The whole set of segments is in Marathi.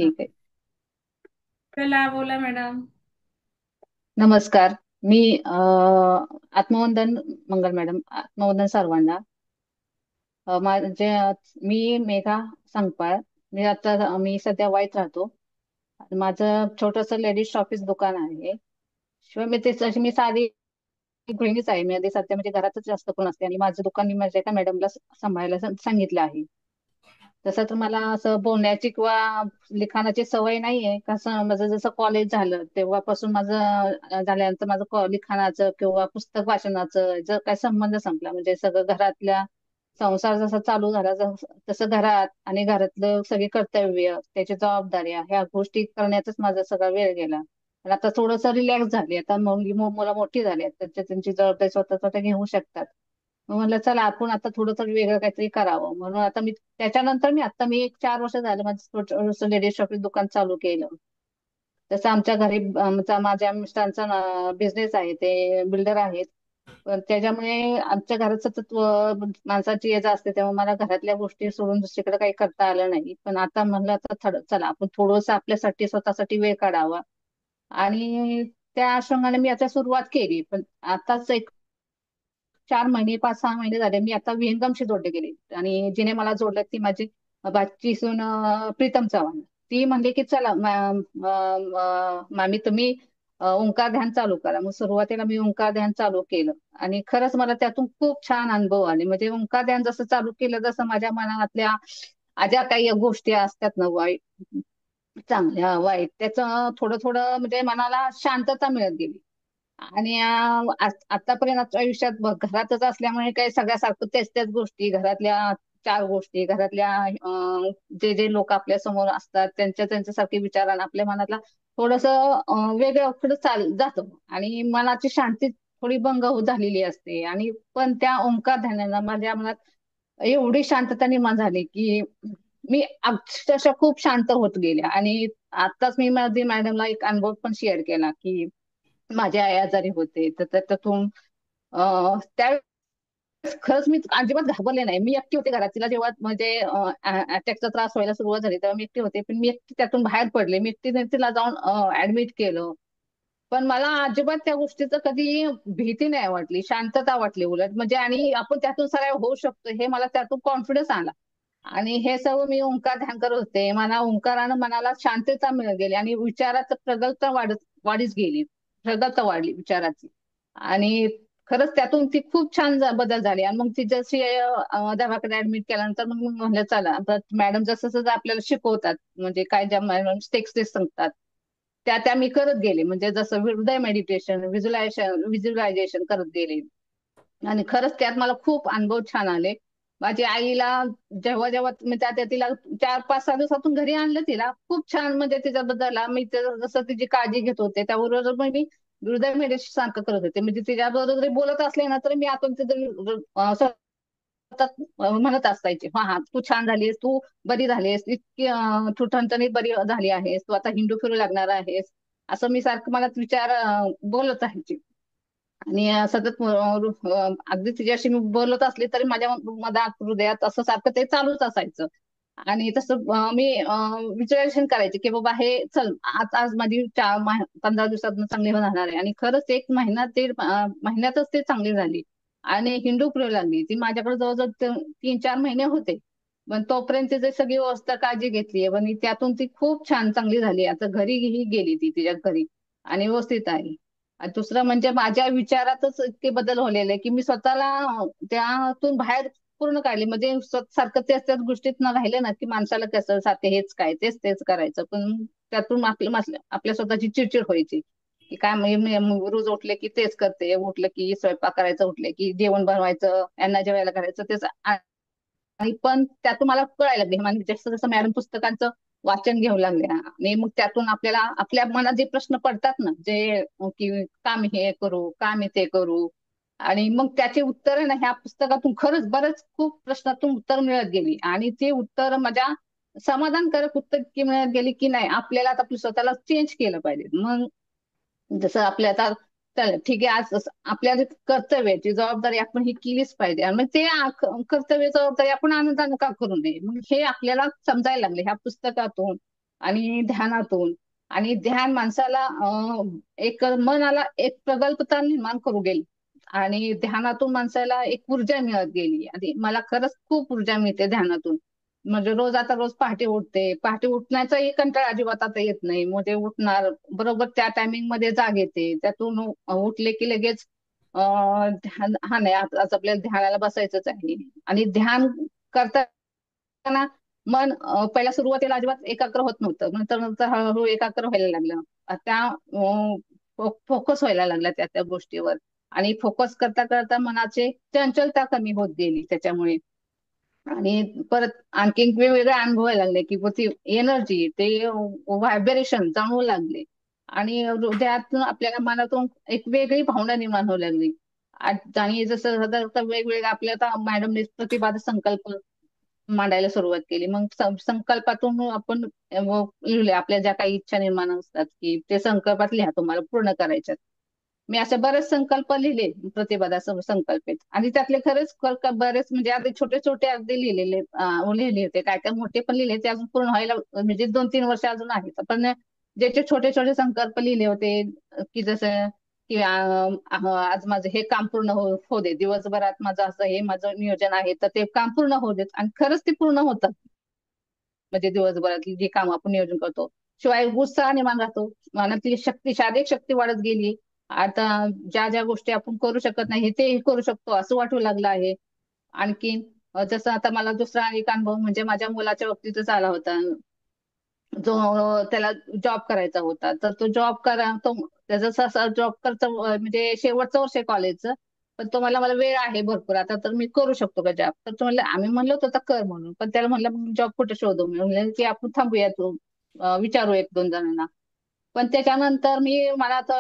ठीक आहे. चला बोला मॅडम. नमस्कार. मी आत्मवंदन मंगल मॅडम, आत्मवंदन सर्वांना. माझे मी मेघा संगपाळ. मी सध्या वाईत राहतो. माझं छोटंसं लेडीज शॉपीस दुकान आहे. शिवाय मी साधी गृहिणीच आहे. मी आधी सध्या म्हणजे घरातच जास्त कोण असते आणि माझं दुकान मी माझ्या एका मॅडमला सांभाळायला सांगितलं आहे. तसं तर मला असं बोलण्याची किंवा लिखाणाची सवय नाहीये. कसं माझं जसं कॉलेज झालं तेव्हापासून माझं झाल्यानंतर माझं लिखाणाचं किंवा पुस्तक वाचनाचं जर काय संबंध संपला. म्हणजे सगळं घरातल्या संसार जसा चालू झाला तसं घरात आणि घरातलं सगळी कर्तव्य त्याची जबाबदाऱ्या ह्या गोष्टी करण्यातच माझा सगळा वेळ गेला. पण आता थोडंसं रिलॅक्स झाली. आता मुलं मोठी झाली आहेत, त्यांची जबाबदारी स्वतः स्वतः घेऊ शकतात. मग म्हणलं चला आपण आता थोडं वेगळं काहीतरी करावं, म्हणून आता त्याच्यानंतर मी एक 4 वर्ष झालं माझं लेडीज शॉपिंग दुकान चालू केलं. तसं आमच्या घरी माझ्या मिस्टरांचा बिझनेस आहे, ते बिल्डर आहेत. पण त्याच्यामुळे आमच्या घरात सतत माणसाची ये जा असते, तेव्हा मला घरातल्या गोष्टी सोडून दुसरीकडे काही करता आलं नाही. पण आता म्हणलं आता चला आपण थोडंसं आपल्यासाठी स्वतःसाठी वेळ काढावा. आणि त्या अनुषंगाने मी आता सुरुवात केली. पण आताच एक 4 महिने 5-6 महिने झाले मी आता विहंगमशी जोडले गेले. आणि जिने मला जोडलं ती माझी भाची सून प्रीतम चव्हाण. ती म्हणली की चला मामी तुम्ही ओंकार ध्यान चालू करा. मग सुरुवातीला मी ओंकार ध्यान चालू केलं. आणि खरंच मला त्यातून खूप छान अनुभव आले. म्हणजे ओंकार ध्यान जसं चालू केलं जसं माझ्या मनातल्या ज्या काही गोष्टी असतात ना, वाईट चांगल्या वाईट, त्याचं थोडं थोडं म्हणजे मनाला शांतता मिळत गेली. आणि आतापर्यंत आयुष्यात घरातच असल्यामुळे काही सगळ्यासारखं तेच तेच गोष्टी घरातल्या 4 गोष्टी घरातल्या जे जे लोक आपल्या समोर असतात त्यांच्यासारखे विचार आणि आपल्या मनातला थोडस वेगळं पुढे जातं. आणि मनाची शांती थोडी भंग झालेली असते. आणि पण त्या ओंकार ध्यानानं माझ्या मनात एवढी शांतता निर्माण झाली की मी अक्षरशः खूप शांत होत गेले. आणि आताच मी माझी मॅडमला एक अनुभव पण शेअर केला की माझे आई आजारी होते तर त्याच्यातून त्यावेळेस खरंच मी अजिबात घाबरले नाही. मी एकटी होते घरात. तिला जेव्हा म्हणजे अटॅकचा त्रास व्हायला सुरुवात झाली तेव्हा मी एकटी होते. पण मी एकटी त्यातून बाहेर पडले. मी एकटीने तिला जाऊन ऍडमिट केलं. पण मला अजिबात त्या गोष्टीचं कधी भीती नाही वाटली, शांतता वाटली उलट. म्हणजे आणि आपण त्यातून सगळं होऊ शकतो हे मला त्यातून कॉन्फिडन्स आला. आणि हे सर्व मी ओंकार ध्यान करत होते. मला ओंकारानं मनाला शांतता मिळत गेली आणि विचारात प्रगल्भता वाढीच गेली. प्रगल्भता वाढली विचाराची. आणि खरंच त्यातून ती खूप छान बदल झाले. आणि मग ती जशी दवाखान्यात ऍडमिट केल्यानंतर मग म्हणलं चला आता मॅडम जसं जसं आपल्याला शिकवतात म्हणजे काय ज्या मॅडम स्टेप्स ते सांगतात त्या मी करत गेले. म्हणजे जसं हृदय मेडिटेशन, व्हिज्युअलायझेशन करत गेले. आणि खरंच त्यात मला खूप अनुभव छान आले. माझ्या आईला जेव्हा जेव्हा मी तिला 4-5 6 दिवसातून घरी आणलं, तिला खूप छान म्हणजे तिच्याबद्दल जसं तिची काळजी घेत होते त्याबरोबर मग मी हृदय मेडिटेशन सारखं करत होते. म्हणजे तिच्याबरोबर जरी बोलत असले ना तरी मी आतून सतत म्हणत असायचे हा हा तू छान झालीस, तू बरी झालीस, इतकी तू ठणठणीत बरी झाली आहेस, तू आता हिंदू फिरू लागणार आहेस. असं मी सारखं मला विचार बोलत राहायचे. आणि सतत अगदी तिच्याशी मी बोलत असले तरी माझ्या मनात हृदयात असं सारखं ते चालूच असायचं. आणि तसं मी विचारेशन करायचे की बाबा हे चल आज आज माझी 15 दिवसात चांगली होणार आहे. आणि खरंच एक महिना ते महिन्यातच ते चांगली झाली. आणि हिंदू फिरू लागली. ती माझ्याकडे जवळजवळ 3-4 महिने होते. पण तोपर्यंत तिची सगळी व्यवस्था काळजी घेतली आणि त्यातून ती खूप छान चांगली झाली. आता घरीही गेली ती तिच्या घरी आणि व्यवस्थित आहे. आणि दुसरं म्हणजे माझ्या विचारातच इतके बदल झालेले की मी स्वतःला त्यातून बाहेर पूर्ण काढली. म्हणजे सारखं त्याच त्याच गोष्टीत न राहिले ना की माणसाला कसं सारखं हेच काय तेच तेच करायचं. पण त्यातून आपल्या स्वतःची चिडचिड व्हायची की काय मी रोज उठले की तेच करते, उठलं की स्वयंपाक करायचं, उठले की जेवण बनवायचं, यांना जेवायला करायचं तेच. आणि पण त्यातून मला कळायला लागले म्हणजे जसं जसं मॅडम पुस्तकांचं वाचन घेऊ लागल्या आणि मग त्यातून आपल्याला आपल्या मनात जे प्रश्न पडतात ना जे की का मी हे करू, का मी ते करू. आणि मग त्याची उत्तरं ना ह्या पुस्तकातून खरंच बरंच खूप प्रश्नातून उत्तर मिळत गेली. आणि ती उत्तर माझ्या समाधानकारक उत्तर की मिळत गेली की नाही आपल्याला आता आपलं स्वतःला चेंज केलं पाहिजे. मग जसं आपल्या आता चल ठीक आहे आज आपल्या जे कर्तव्याची जबाबदारी आपण ही केलीच पाहिजे. आणि मग ते कर्तव्य जबाबदारी आपण आनंदाने का करू नये. मग हे आपल्याला समजायला लागले ह्या पुस्तकातून. आणि ध्यानातून. आणि ध्यान माणसाला एक मनाला एक प्रगल्भता निर्माण करू गेली. आणि ध्यानातून माणसाला एक ऊर्जा मिळत गेली आणि मला खरंच खूप ऊर्जा मिळते ध्यानातून. म्हणजे रोज पहाटे उठते. पहाटे उठण्याचाही कंटाळा अजिबात आता येत नाही. म्हणजे उठणार बरोबर त्या टायमिंग मध्ये जाग येते. त्यातून उठले की लगेच ध्यान हा नाही आज आपल्याला ध्यानाला बसायचंच आहे. आणि ध्यान करताना मन पहिल्या सुरुवातीला अजिबात एकाग्र होत नव्हतं. नंतर नंतर हळूहळू एकाग्र व्हायला लागलं. फोकस व्हायला लागला त्या त्या गोष्टीवर. आणि फोकस करता करता मनाची चंचलता कमी होत गेली त्याच्यामुळे. आणि परत आणखी वेगवेगळे अनुभव यायला लागले की ती एनर्जी ते व्हायब्रेशन जाणवू लागले. आणि हृदयातून आपल्याला मनातून एक वेगळी भावना निर्माण होऊ लागली. आणि जसं आता वेगवेगळ्या आपल्या आता मॅडमने प्रतिपाद संकल्प मांडायला सुरुवात केली. मग संकल्पातून आपण लिहिले आपल्या ज्या काही इच्छा निर्माण असतात की ते संकल्पात लिहा तुम्हाला पूर्ण करायच्यात. मी असे बरेच संकल्प लिहिले प्रतिपदा संकल्पित. आणि त्यातले खरेच बरेच म्हणजे अगदी छोटे छोटे अगदी लिहिले होते. काय काय मोठे पण लिहिले ते अजून पूर्ण व्हायला म्हणजे 2-3 वर्ष अजून आहेत. पण ज्याचे छोटे छोटे संकल्प लिहिले होते की जसं की आज माझं हे काम पूर्ण होऊ दे. दिवसभरात माझं असं हे माझं नियोजन आहे तर ते काम पूर्ण होऊ देत. आणि खरंच ते पूर्ण होतं. म्हणजे दिवसभरातली जी काम आपण नियोजन करतो. शिवाय उत्साह निर्माण राहतो. मनातली शक्ती, शारीरिक शक्ती वाढत गेली. आता ज्या ज्या गोष्टी आपण करू शकत नाही ते करू शकतो असं वाटू लागलं आहे. आणखीन जसं आता मला दुसरा एक अनुभव म्हणजे माझ्या मुलाच्या बाबतीतच आला होता. जो त्याला जॉब करायचा होता. तर तो जॉब करा तो त्याचा जॉब करता म्हणजे शेवटचं वर्ष आहे कॉलेजचं. पण तो मला वेळ आहे भरपूर आता तर मी करू शकतो का जॉब. तर तो म्हणलं आम्ही म्हणलो होतो तर कर म्हणून. पण त्याला म्हणलं जॉब कुठे शोधू. मी म्हणलं की आपण थांबूया तू विचारू 1-2 जणांना. पण त्याच्यानंतर मला आता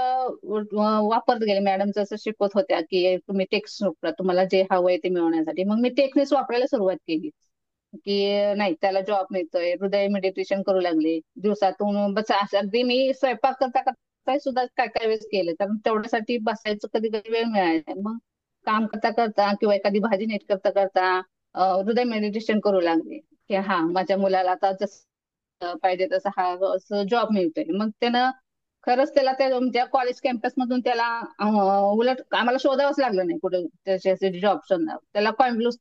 वापरत गेले. मॅडम जसं शिकवत होत्या की तुम्ही टेक्स्ट वापरा तुम्हाला जे हवंय ते मिळवण्यासाठी. मग मी टेक्निक्स वापरायला सुरुवात केली. की नाही त्याला जॉब मिळतोय. हृदय मेडिटेशन करू लागले. दिवसातून बस असं अगदी मी स्वयंपाक करता करता सुद्धा काय काय वेळेस केलं. कारण तेवढ्यासाठी बसायचं कधी कधी वेळ मिळायला नाही. मग काम करता करता किंवा एखादी भाजी नीट करता करता हृदय मेडिटेशन करू लागले. की हा माझ्या मुलाला आता जसं पाहिजे तसं हा जॉब मिळतोय. मग त्यानं खरंच त्याला त्या ज्या कॉलेज कॅम्पस मधून त्याला उलट आम्हाला शोधावंच लागलं नाही कुठे त्याच्यासाठी जॉब शोधणार. त्याला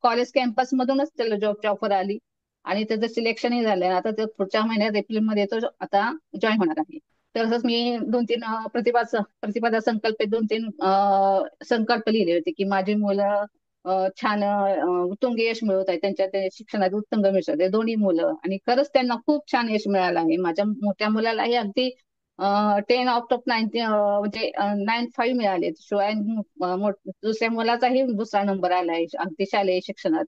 कॉलेज कॅम्पस मधूनच त्याला जॉबची ऑफर आली. आणि त्याचं सिलेक्शनही झालंय. आता ते पुढच्या महिन्यात एप्रिलमध्ये तो आता जॉईन होणार आहे. तसंच मी 2-3 प्रतिपादा संकल्प 2-3 संकल्प लिहिले होते की माझी मुलं छान उत्तुंग यश मिळवत आहे. त्यांच्या ते शिक्षणात उत्तुंग यश आहे दोन्ही मुलं. आणि खरंच त्यांना खूप छान यश मिळालं आहे. माझ्या मोठ्या मुलालाही अगदी 10 आउट ऑफ 90 म्हणजे 95 मिळाले. शिवाय दुसऱ्या मुलाचाही दुसरा नंबर आलाय अगदी शालेय शिक्षणात.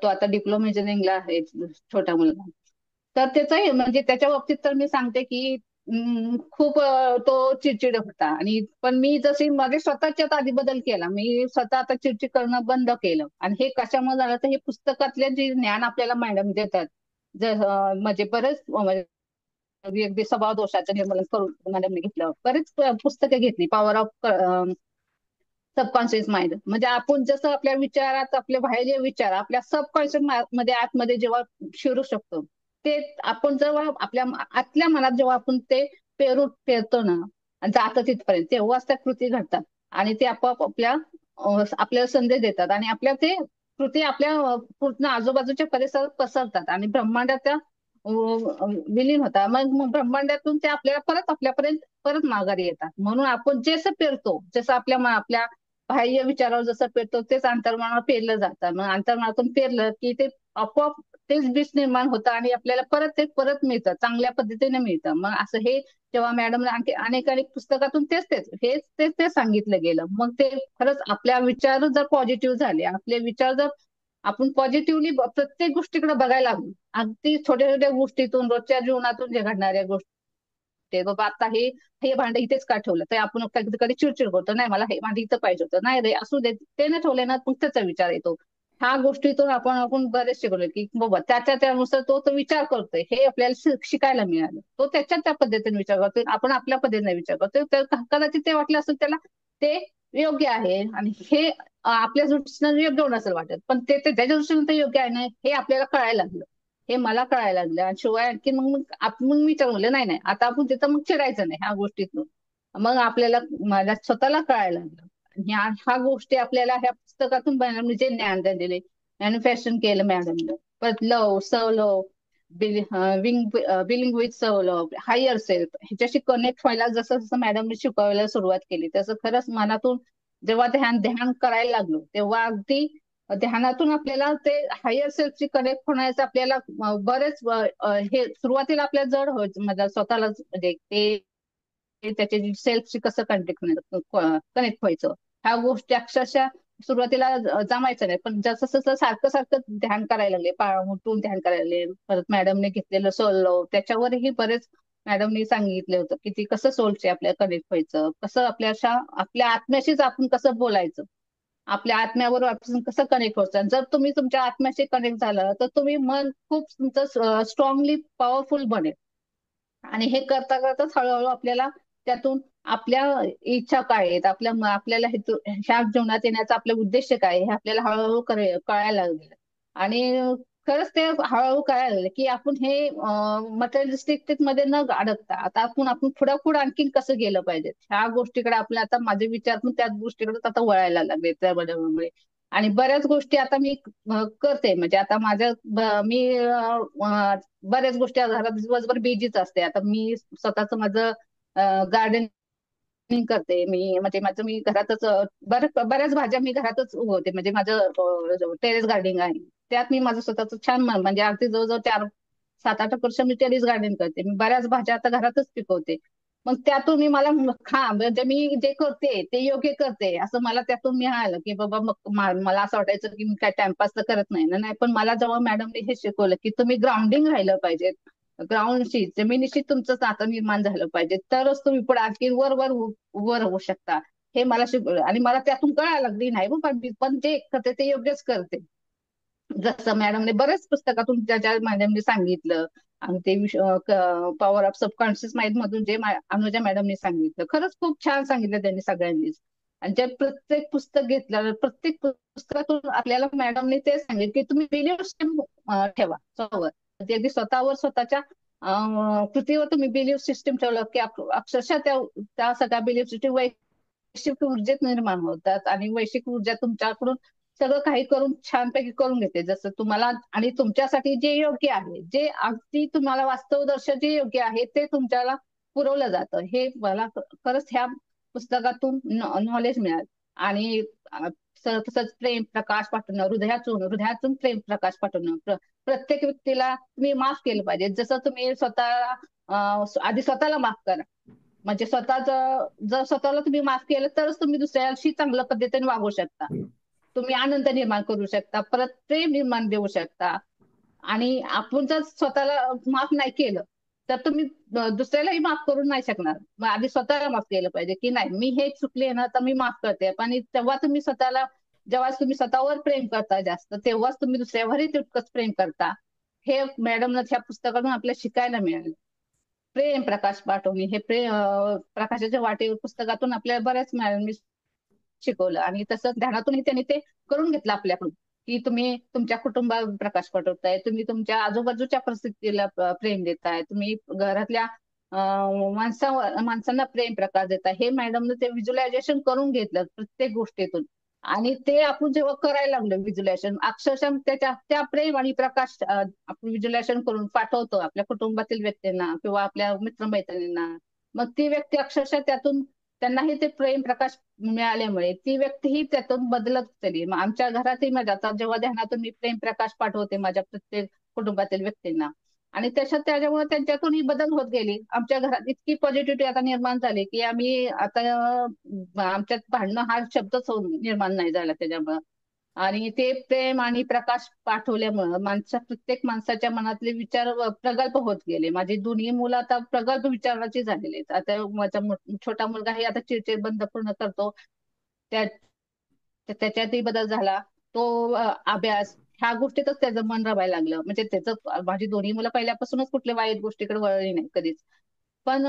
तो आता डिप्लोमा इंजिनिअरिंगला आहे छोटा मुलगा. तर त्याचंही म्हणजे त्याच्या बाबतीत तर मी सांगते की खूप तो चिडचिड होता. आणि पण मी जशी माझे स्वतःच्यात आधी बदल केला. मी स्वतः आता चिडचिड करणं बंद केलं. आणि हे कशामुळे झालं तर हे पुस्तकातले जे ज्ञान आपल्याला मॅडम देतात. म्हणजे बरेच म्हणजे अगदी स्वभाव दोषाचं निर्मूलन करून मॅडमने घेतलं. बरेच पुस्तकं घेतली. Power of subconscious mind. म्हणजे आपण जसं आपल्या विचारात आपले बाहेर विचार आपल्या सबकॉन्शियस मध्ये आतमध्ये जेव्हा शिरू शकतो. ते आपण जेव्हा आपल्या आतल्या मनात जेव्हा आपण ते पेरतो ना आणि जातं तिथपर्यंत तेव्हाच त्या कृती घडतात. आणि ते आपोआप आपल्याला संदेश देतात. आणि आपल्या ते कृती आपल्या पूर्ण आजूबाजूच्या परिसरात पसरतात. आणि ब्रह्मांडात त्या विलीन होतात. मग ब्रह्मांडातून ते आपल्याला परत आपल्यापर्यंत परत माघारी येतात. म्हणून आपण जसं पेरतो जसं आपल्या बाह्य विचारावर जसं पेरतो तेच अंतर्मनावर पेरलं जातं. मग अंतर्मनातून पेरलं की ते आपोआप तेच बीज निर्माण होतं. आणि आपल्याला परत मिळतं चांगल्या पद्धतीने मिळतं. मग असं हे जेव्हा मॅडम अनेक अनेक पुस्तकातून तेच सांगितलं गेलं. मग ते खरंच आपल्या विचार जर पॉझिटिव्ह झाले आपले विचार जर आपण पॉझिटिव्हली प्रत्येक गोष्टीकडे बघायला लागलो. अगदी छोट्या छोट्या गोष्टीतून रोजच्या जीवनातून जे घडणाऱ्या गोष्टी बाबा आता हे हे भांडं इथेच का ठेवलं तर आपण कधी कधी चिडचिड करतो. नाही मला हे भांडं इथं पाहिजे होतं. नाही रे असू दे ते नाही ठेवले ना मग त्याचा विचार येतो. ह्या गोष्टीतून आपण बरेच शिकलो की बाबा त्यानुसार तो विचार करतोय हे आपल्याला शिकायला मिळालं. तो त्याच्या त्या पद्धतीने विचार करतोय आपण आपल्या पद्धतीने विचार करतोय. तर कदाचित ते वाटलं असेल त्याला ते योग्य आहे. आणि हे आपल्या दृष्टीनं योग्य नसेल वाटत. पण ते त्याच्या दृष्टीनं ते योग्य आहे ना हे आपल्याला कळायला लागलं. हे मला कळायला लागलं. आणि शिवाय आणखी मग आपण मी ठरवलं नाही नाही आता आपण तिथं मग चिडायचं नाही ह्या गोष्टीतून. मग आपल्याला मला स्वतःला कळायला लागलं. ह्या ह्या गोष्टी आपल्याला ह्या पुस्तकातून मॅडमने जे ज्ञान दिले, मॅन्युफॅक्चरिंग केलं मॅडमने. परत लव सव बिलिंग विथ सवलभ हायर सेल्फ ह्याच्याशी कनेक्ट व्हायला जसं जसं मॅडमने शिकवायला सुरुवात केली तसं खरंच मनातून जेव्हा ध्यान ध्यान करायला लागलो तेव्हा अगदी ध्यानातून आपल्याला ते हायर सेल्फची कनेक्ट होण्याचं आपल्याला बरेच हे सुरुवातीला आपल्याला जड व्हायचं म्हणजे स्वतःलाच म्हणजे ते त्याच्या सेल्फशी कसं कनेक्ट व्हायचं ह्या गोष्टी अक्षरशः सुरुवातीला जमायचं नाही. पण जसं जसं सारखं सारखं ध्यान करायला लागले उठून ध्यान करायला लागले. परत मॅडमने घेतलेलं सोलो त्याच्यावरही बरेच मॅडमनी सांगितलं होतं की ती कसं सोलशी आपल्याला कनेक्ट व्हायचं, कसं आपल्या आत्म्याशीच आपण कसं बोलायचं, आपल्या आत्म्याबरोबर आपण कसं कनेक्ट व्हायचं. जर तुम्ही तुमच्या आत्म्याशी कनेक्ट झालं तर तुम्ही मन खूप तुमचं स्ट्रॉंगली पॉवरफुल बनेल. आणि हे करता करताच हळूहळू आपल्याला त्यातून आपल्या इच्छा काय आहेत, आपल्याला ह्या जीवनात येण्याचा आपले उद्देश काय आहे, हे आपल्याला हळूहळू कळायला लागलं. आणि खरंच ते हळूहळू कळायला लागलं की आपण हे मटेरियलिस्टिक मध्ये न अडकता आता आपण पुढे आणखीन कसं गेलं पाहिजे ह्या गोष्टीकडे आपल्या आता माझे विचार पण त्याच गोष्टीकडे आता वळायला लागले त्यामुळे. आणि बऱ्याच गोष्टी आता मी करते म्हणजे आता मी बऱ्याच गोष्टी घरात दिवसभर बिझीच असते. आता मी स्वतःच माझं गार्डनिंग करते मी म्हणजे माझं मी घरातच बऱ्याच भाज्या मी घरातच उगवते म्हणजे माझं टेरेस गार्डनिंग आहे. त्यात मी माझं स्वतःच छान म्हणजे अगदी जवळजवळ 4-7-8 वर्ष मी टेरेस गार्डनिंग करते. मी बऱ्याच भाज्या आता घरातच पिकवते. मग त्यातून मी मला म्हणजे मी जे करते ते योग्य करते असं मला त्यातून मिळालं की बाबा मग मला असं वाटायचं की मी काय टाइमपास तर करत नाही ना. नाही पण मला जेव्हा मॅडमने हे शिकवलं की तुम्ही ग्राउंडिंग राहिलं पाहिजे, ग्राउंडशी जमिनीशी तुमचं नातं निर्माण झालं पाहिजे तरच तुम्ही पुढे आणखी वर होऊ शकता. हे मला शिकवलं आणि मला त्यातून कळायला लागली नाही पण मी पण जे करते ते योग्यच करते. जसं मॅडमने बरेच पुस्तकातून त्याच्या मॅडमने सांगितलं. आणि ते पॉवर ऑफ सबकॉन्शियस माइंड मधून जे अनुजा मॅडमने सांगितलं खरंच खूप छान सांगितलं त्यांनी सगळ्यांनीच. आणि जे प्रत्येक पुस्तक घेतलं प्रत्येक पुस्तकातून आपल्याला मॅडमने ते सांगितलं की तुम्ही बिलीव्ह सिस्टम ठेवा स्वतःवर. म्हणजे अगदी स्वतःवर स्वतःच्या कृतीवर तुम्ही बिलीव्ह सिस्टम ठेवलं की अक्षरशः त्या सगळ्या बिलीव्ह सिस्टम वैश्विक ऊर्जेत निर्माण होतात आणि वैश्विक ऊर्जा तुमच्याकडून सगळं काही करून छानपैकी करून घेते जसं तुम्हाला आणि तुमच्यासाठी जे योग्य आहे जे अगदी तुम्हाला वास्तवदर्श जे योग्य आहे ते तुमच्याला पुरवलं जातं. हे मला खरंच ह्या पुस्तकातून नॉलेज मिळालं. आणि तसंच प्रेम प्रकाश पाठवणं हृदयातून हृदयातून प्रेम प्रकाश पाठवणं प्रत्येक व्यक्तीला तुम्ही माफ केलं पाहिजे. जसं तुम्ही आधी स्वतःला माफ करा म्हणजे जर स्वतःला तुम्ही माफ केलं तरच तुम्ही दुसऱ्याशी चांगल्या पद्धतीने वागू शकता. तुम्ही आनंद निर्माण करू शकता, परत प्रेम निर्माण देऊ शकता. आणि आपण जर स्वतःला माफ नाही केलं तर तुम्ही दुसऱ्यालाही माफ करू नाही शकणार. मग आधी स्वतःला माफ केलं पाहिजे की नाही मी हे चुकले ना तर मी माफ करते. पण तेव्हा तुम्ही जेव्हा तुम्ही स्वतःवर प्रेम करता जास्त तेव्हाच तुम्ही दुसऱ्यावरही तितकंच प्रेम करता. हे मॅडमनं ह्या पुस्तकातून आपल्याला शिकायला मिळालं. प्रेम प्रकाश पाठवणे हे प्रकाशाच्या वाटेवर पुस्तकातून आपल्याला बऱ्याच मॅडमनी शिकवलं. आणि तसंच ध्यानातूनही त्यांनी ते करून घेतलं आपल्याकडून की तुम्ही तुमच्या कुटुंबावर प्रकाश पाठवताय, तुम्ही तुमच्या आजूबाजूच्या परिस्थितीला प्रेम देताय, तुम्ही घरातल्या माणसांना प्रेम प्रकाश देताय. हे मॅडमने ते व्हिज्युअलायझेशन करून घेतलं प्रत्येक गोष्टीतून. आणि ते आपण जेव्हा करायला लागलो व्हिज्युअलायझेशन अक्षरशः त्या प्रेम आणि प्रकाश आपण व्हिज्युअलायझेशन करून पाठवतो आपल्या कुटुंबातील व्यक्तींना किंवा आपल्या मित्रमैत्रिणींना. मग ती व्यक्ती अक्षरशः त्यातून त्यांनाही ते प्रेम प्रकाश मिळाल्यामुळे ती व्यक्तीही त्यातून बदलत चालली. मग आमच्या घरातही माझ्या आता जेव्हा ध्यानातून मी प्रेम प्रकाश पाठवते माझ्या प्रत्येक कुटुंबातील व्यक्तींना आणि त्याच्यामुळे त्यांच्यातूनही बदल होत गेली. आमच्या घरात इतकी पॉझिटिव्हिटी आता निर्माण झाली की आम्ही आता आमच्यात भांडणं हा शब्दच निर्माण नाही झाला त्याच्यामुळं. आणि ते प्रेम आणि प्रकाश पाठवल्यामुळं प्रत्येक माणसाच्या मनातले विचार प्रगल्भ होत गेले. माझी दोन्ही मुलं आता प्रगल्भ विचाराची झालेली आहेत. आता माझा छोटा मुलगा हे आता चिडचिड बंद पूर्ण करतो. त्या त्याच्यातही बदल झाला. तो अभ्यास ह्या गोष्टीतच त्याचं मन रमायला लागलं. म्हणजे माझी दोन्ही मुलं पहिल्यापासूनच कुठल्या वाईट गोष्टीकडे वळली नाही कधीच. पण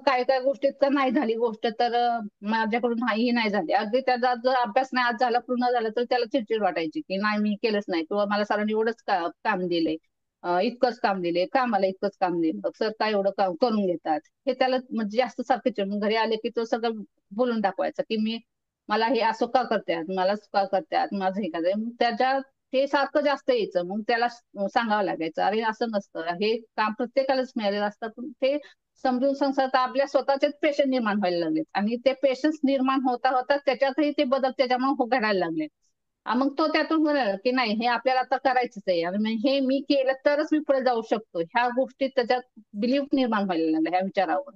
काय काय गोष्टीत तर नाही झाली गोष्ट तर माझ्याकडून नाही झाली. अगदी त्याचा जर अभ्यास नाही आज झाला पूर्ण झाला तर त्याला चिडचिड वाटायची की नाही मी केलंच नाही किंवा मला सरांनी एवढंच काम दिलंय. इतकंच काम दिले, का मला इतकंच काम दिलं, सर काय एवढं काम करून घेतात. हे त्याला म्हणजे जास्त सारखं चिडून घरी आले की तो सगळं बोलून दाखवायचा की मला हे असं का करतात, मला का करतात, माझं हे काय त्याच्या ते सारखं जास्त यायचं. मग त्याला सांगावं लागायचं, अरे असं नसतं, हे काम प्रत्येकालाच मिळालेलं असतं. पण ते समजून संसार आपल्या स्वतःचेच पेशंट निर्माण व्हायला लागलेत आणि ते पेशंट निर्माण होता होता त्याच्यातही ते बदल त्याच्यामुळे घडायला लागले. मग तो त्यातून म्हणाला की नाही, हे आपल्याला आता करायचंच आहे आणि मग हे मी केलं तरच मी पुढे जाऊ शकतो, ह्या गोष्टीत त्याच्यात बिलीफ निर्माण व्हायला लागला ह्या विचारावर.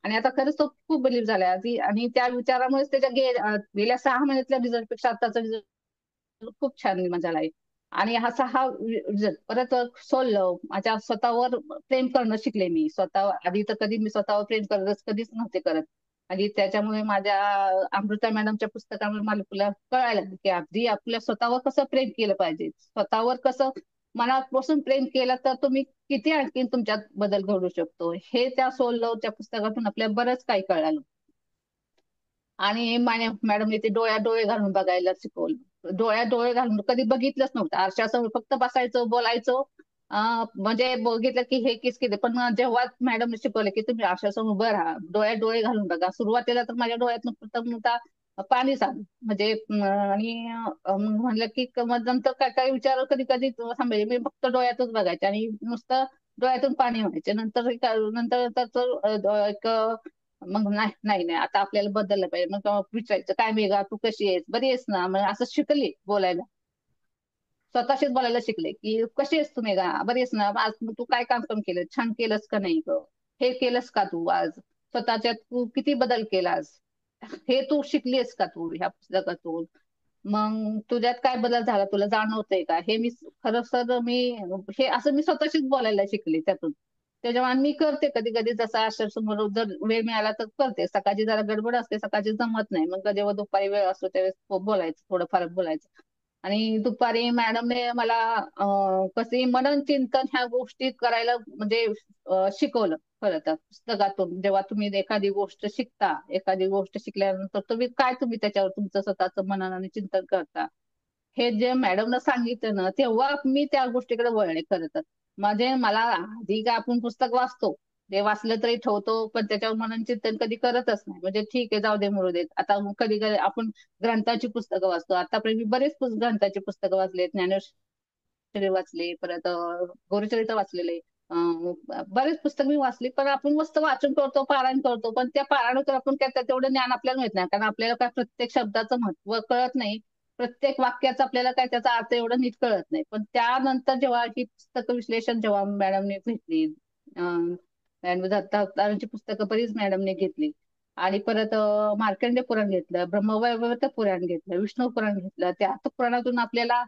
आणि आता खरंच तो खूप बिलीव्ह झालाय आधी आणि त्या विचारामुळेच त्याच्या गेल्या 6 महिन्यातल्या रिझल्ट पेक्षा आताचा रिझल्ट खूप छान निर्माण झालाय. आणि हा रिझल्ट परत सोल लव्ह, माझ्या स्वतःवर प्रेम करणं शिकले मी स्वतः. आधी तर कधी मी स्वतःवर प्रेम करत कधीच नव्हते करत. आणि त्याच्यामुळे माझ्या अमृता मॅडमच्या पुस्तकामुळे मला तुला कळायला लागलं की अगदी आपल्या स्वतःवर कसं प्रेम केलं पाहिजे, स्वतःवर कसं मनापासून प्रेम केलं तर तुम्ही किती आणखी तुमच्यात बदल घडू शकतो. हे त्या सोल लव्हच्या पुस्तकातून आपल्याला बरंच काही कळालं. आणि मॅडमने ते डोळ्यात डोळे घालून बघायला शिकवलं. डोळ्यात डोळे घालून कधी बघितलंच नव्हतं, आरशासमोर फक्त बसायचो, बोलायचो. म्हणजे बघितलं की हे किस केले. पण जेव्हा मॅडमने शिकवलं की तुम्ही आरशासमोर उभं राहा, डोळ्यात डोळे घालून बघा, सुरुवातीला तर माझ्या डोळ्यातनं प्रथम पाणीच आलं. म्हणजे आणि मग म्हणलं की मग नंतर काय काय विचार कधी कधी थांबायचे, मी फक्त डोळ्यातच बघायचे आणि नुसतं डोळ्यातून पाणी व्हायचे. नंतर नंतर एक मग नाही नाही नाही, आता आपल्याला बदललं पाहिजे. मग तेव्हा विचारायचं, काय मेघा तू कशी आहेस, बरी आहेस ना, मग असं शिकली बोलायला. स्वतःशीच बोलायला शिकले की कशी आहेस तू मेघा, बरी आहेस ना, आज तू काय काम काम केलं, छान केलंस का नाही ग, हे केलंस का तू आज, स्वतःच्यात तू किती बदल केलास, हे तू शिकलीस का तू ह्या पुस्तकातून. मग तुझ्यात काय बदल झाला तुला जाणवतंय का, हे मी खरं सर मी हे असं मी स्वतःशीच बोलायला शिकले त्यातून. त्याच्यामुळे मी करते कधी कधी जसं अशा समोर जर वेळ मिळाला तर करते. सकाळची जरा गडबड असते, सकाळची जमत नाही, मग जेव्हा दुपारी वेळ असतो त्यावेळेस बोलायचं, थोडंफार बोलायचं. आणि दुपारी मॅडमने मला कसे मनन चिंतन ह्या गोष्टी करायला म्हणजे शिकवलं. खरं तर पुस्तकातून जेव्हा तुम्ही एखादी गोष्ट शिकता, एखादी गोष्ट शिकल्यानंतर तुम्ही त्याच्यावर तुमचं स्वतःचं मनन आणि चिंतन करता, हे जे मॅडमनं सांगितलं ना तेव्हा मी त्या गोष्टीकडे वळले. खरं तर म्हणजे मला आधी काय आपण पुस्तक वाचतो, ते वाचलं तरी ठेवतो, पण त्याच्यावर मनन चिंतन कधी करतच नाही. म्हणजे ठीक आहे जाऊ दे मरू देत. आता कधी कधी आपण ग्रंथाची पुस्तकं वाचतो, आतापर्यंत मी बरेच ग्रंथाची पुस्तकं वाचले, ज्ञानेश्वरी वाचले, परत गुरुचरित्र वाचलेले. बरेच पुस्तक मी वाचली. पण आपण मस्त वाचन करतो, पारायण करतो, पण त्या पारायणातून आपण काय तेवढं ज्ञान आपल्याला मिळत नाही, कारण आपल्याला काय प्रत्येक शब्दाचं महत्व कळत नाही, प्रत्येक वाक्याचा आपल्याला काय त्याचा अर्थ एवढं नीट कळत नाही. पण त्यानंतर जेव्हा ही पुस्तक विश्लेषण जेव्हा मॅडमने घेतली, दत्त अवतारांची पुस्तकं बरीच मॅडमने घेतली. आणि परत मार्कंडे पुराण घेतलं, ब्रह्मवैवर्त पुराण घेतलं, विष्णू पुराण घेतलं. त्या पुराणातून आपल्याला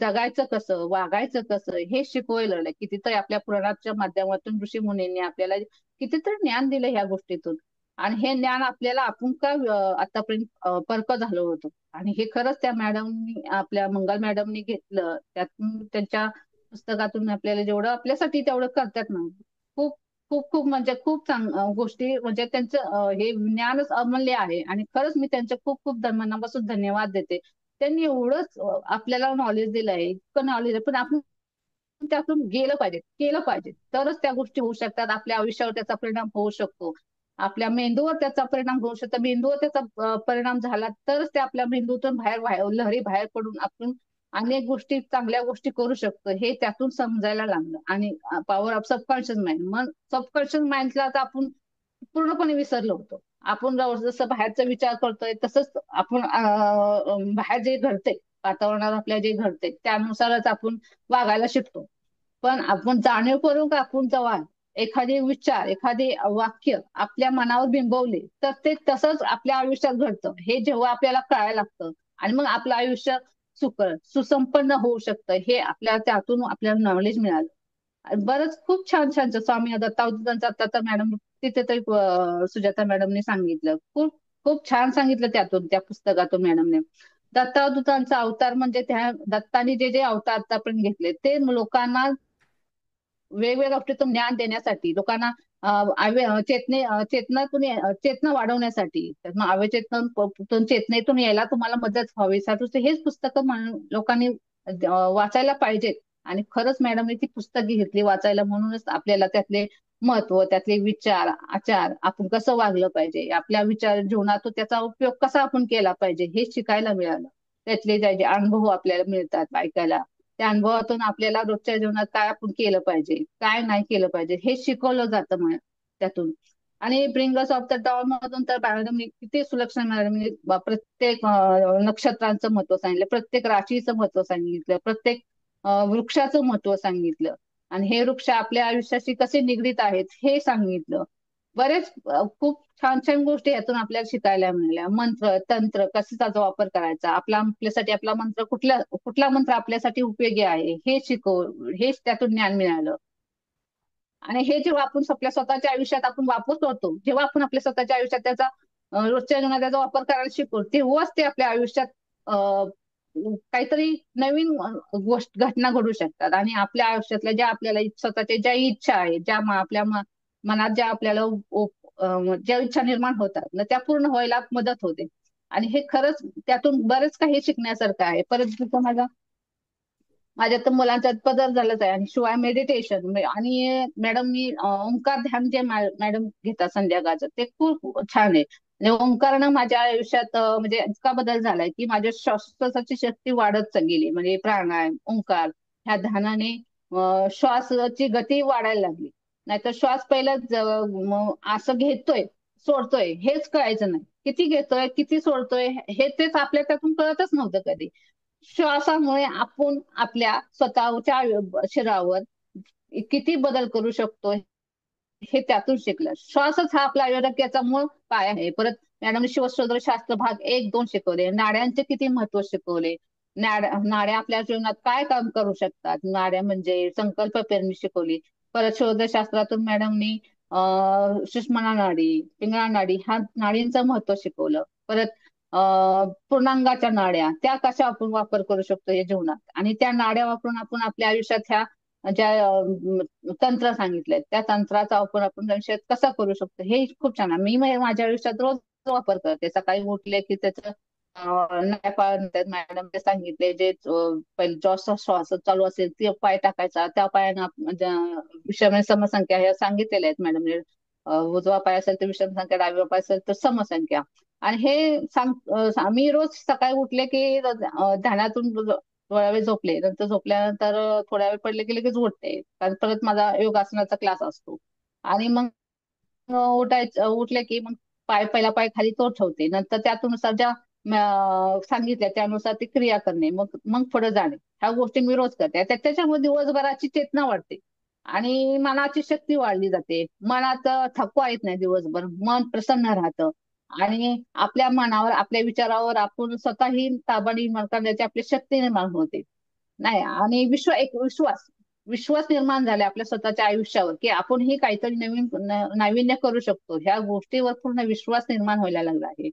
जगायचं कसं, वागायचं कसं हे शिकवायला लागलं. कितीतरी आपल्या पुराणाच्या माध्यमातून ऋषी मुनींनी आपल्याला कितीतरी ज्ञान दिलं ह्या गोष्टीतून. आणि हे ज्ञान आपल्याला आपण का आतापर्यंत परक झालो होतो. आणि हे खरंच त्या मॅडमनी, आपल्या मंगल मॅडमनी घेतलं. त्यातून त्यांच्या पुस्तकातून आपल्याला जेवढं आपल्यासाठी तेवढं करतात ना, खूप खूप खूप म्हणजे खूप गोष्टी म्हणजे त्यांचं हे ज्ञानच अमूल्य आहे. आणि खरंच मी त्यांच्या खूप खूप मनापासून धन्यवाद देते. त्यांनी एवढंच आपल्याला नॉलेज दिलंय, इतकं नॉलेज आहे, पण आपण त्यातून गेलं पाहिजे, केलं पाहिजे, तरच त्या गोष्टी होऊ शकतात. आपल्या आयुष्यावर त्याचा परिणाम होऊ शकतो, आपल्या मेंदूवर त्याचा परिणाम होऊ शकतो. मेंदूवर त्याचा परिणाम झाला तरच ते आपल्या मेंदूतून लहरी बाहेर पडून आपण अनेक गोष्टी, चांगल्या गोष्टी करू शकतो, हे त्यातून समजायला लागलं. आणि पॉवर ऑफ सबकॉन्शियस माइंड, मग सबकॉन्शियस माइंडला तर आपण पूर्णपणे विसरलो होतो. आपण जसं बाहेरचा विचार करतोय तसंच आपण बाहेर जे घडतंय, वातावरणात आपल्या जे घडतंय त्यानुसारच आपण वागायला शिकतो. पण आपण जाणीवपूर्वक आपण जेव्हा एखादे विचार, एखादे वाक्य आपल्या मनावर बिंबवले तर ते तसंच आपल्या आयुष्यात घडतं, हे जेव्हा आपल्याला कळायला लागतं. आणि मग आपलं आयुष्य सुसंपन्न होऊ शकतं, हे आपल्याला त्यातून आपल्याला नॉलेज मिळालं. बरंच खूप छान छान स्वामी दत्तावतांचा आता तर मॅडम तिथे तरी सुजाता मॅडमने सांगितलं, खूप खूप छान सांगितलं त्यातून, त्या पुस्तकातून मॅडमने. दत्तावतांचा अवतार म्हणजे त्या दत्तानी जे जे अवतार आतापर्यंत घेतले ते लोकांना वेगवेगळ्या गोष्टीतून ज्ञान देण्यासाठी, लोकांना चेतना वाढवण्यासाठी, चेतनेतून यायला तुम्हाला मदत व्हावी, हेच पुस्तकं लोकांनी वाचायला पाहिजेत. आणि खरंच मॅडमने ती पुस्तके घेतली वाचायला म्हणूनच आपल्याला त्यातले महत्व, त्यातले विचार, आचार, आपण कसं वागलं पाहिजे, आपल्या विचार जीवनात त्याचा उपयोग कसा आपण केला पाहिजे हे शिकायला मिळालं. त्यातले जे जे अनुभव आपल्याला मिळतात ऐकायला, त्या अनुभवातून आपल्याला रोजच्या जीवनात काय आपण केलं पाहिजे, काय नाही केलं पाहिजे हे शिकवलं जातं त्यातून. आणि ब्रिंगर्स ऑफ द डॉन मधून तर मॅडमनी किती सुलक्षण मॅडमनी प्रत्येक नक्षत्रांचं महत्व सांगितलं, प्रत्येक राशीचं महत्व सांगितलं, प्रत्येक वृक्षाचं महत्व सांगितलं. आणि हे वृक्ष आपल्या आयुष्याशी कसे निगडीत आहेत हे सांगितलं. बरेच खूप छान छान गोष्टी यातून आपल्याला शिकायला मिळाल्या. मंत्र, तंत्र कसे त्याचा वापर करायचा, आपल्यासाठी आपला मंत्र कुठला कुठला मंत्र आपल्यासाठी उपयोगी आहे हे हेच त्यातून ज्ञान मिळालं. आणि हे जेव्हा आपण आपल्या स्वतःच्या आयुष्यात आपण वापर करतो, जेव्हा आपण आपल्या स्वतःच्या आयुष्यात त्याचा रोजच्या जीवनात त्याचा वापर करायला शिकतो, तेव्हाच ते आपल्या आयुष्यात काहीतरी नवीन गोष्ट घटना घडू शकतात. आणि आपल्या आयुष्यातल्या ज्या आपल्याला स्वतःच्या ज्या इच्छा आहेत, आपल्या मनात ज्या आपल्याला ज्या इच्छा निर्माण होतात ना त्या पूर्ण व्हायला मदत होते. आणि हे खरंच त्यातून बरेच काही शिकण्यासारखं आहे. परत तिथं माझ्या तर मुलांच्यात बदल झालाच आहे. आणि शिवाय मेडिटेशन आणि मॅडम मी ओंकार ध्यान जे मॅडम घेतात संध्याकाळचं ते खूप छान आहे. आणि ओंकारनं माझ्या आयुष्यात म्हणजे इतका बदल झालाय की माझ्या श्वासाची शक्ती वाढत गेली. म्हणजे प्राणायाम, ओंकार ह्या ध्यानाने श्वासाची गती वाढायला लागली. नाहीतर श्वास पहिला असं घेतोय सोडतोय हेच कळायचं नाही. किती घेतोय किती सोडतोय हे तेच आपल्या त्यातून कळतच नव्हतं कधी. श्वासामुळे आपण आपल्या स्वतःच्या शरीरावर किती बदल करू शकतो हे त्यातून शिकलं. श्वासच हा आपल्या आरोग्याचा मूळ पाय आहे. परत मॅडम शिवशोधन शास्त्र भाग 1, 2 शिकवले. नाड्यांचे किती महत्व शिकवले. नाड्या आपल्या जीवनात काय काम करू शकतात, नाड्या म्हणजे संकल्प पेरणी शिकवली. परत शोधशास्त्रातून मॅडमनी सुषुम्ना नाडी, पिंगळा नाडी ह्या नाडींचं महत्व शिकवलं. परत पूर्णांगाच्या नाड्या त्या कशा आपण वापर करू शकतो या जीवनात, आणि त्या नाड्या वापरून आपण आपल्या आयुष्यात ह्या ज्या तंत्र सांगितलंय त्या तंत्राचा वापर आपण आयुष्यात कसा करू शकतो हे खूप छान आहे. मी माझ्या आयुष्यात रोज वापर करते. सकाळी उठले की त्याचं नाही पाय मॅडम ते सांगितले जे पहिले श्वास चालू असेल ते पाय टाकायचा, त्या पायानं विषम समसंख्या हे सांगितलेले आहेत मॅडम. उजवा पाय असेल तर विषम संख्या, डावीवा पाय असेल तर समसंख्या. आणि हे मी रोज सकाळी उठले की ध्यानातून थोड्या वेळ झोपले, नंतर झोपल्यानंतर थोड्या वेळ पडले की लगेच उठते, कारण परत माझा योगासनाचा क्लास असतो. आणि मग उठले की मग पहिला पाय खाली तो ठेवते, नंतर त्यानुसार ज्या सांगितल्या त्यानुसार ती क्रिया करणे, मग मग पुढे जाणे. ह्या गोष्टी मी रोज करते. त्याच्यामुळे दिवसभराची चेतना वाढते आणि मनाची शक्ती वाढली जाते. मनात थकवा येत नाही, दिवसभर मन प्रसन्न राहतं. आणि आपल्या मनावर, आपल्या विचारावर आपण स्वतःही ताबा निर्माण करण्याची आपली शक्ती निर्माण होते. नाही, आणि एक विश्वास विश्वास निर्माण झाला आपल्या स्वतःच्या आयुष्यावर की आपण ही काहीतरी नवीन नाविन्य करू शकतो. ह्या गोष्टीवर पूर्ण विश्वास निर्माण व्हायला लागला आहे.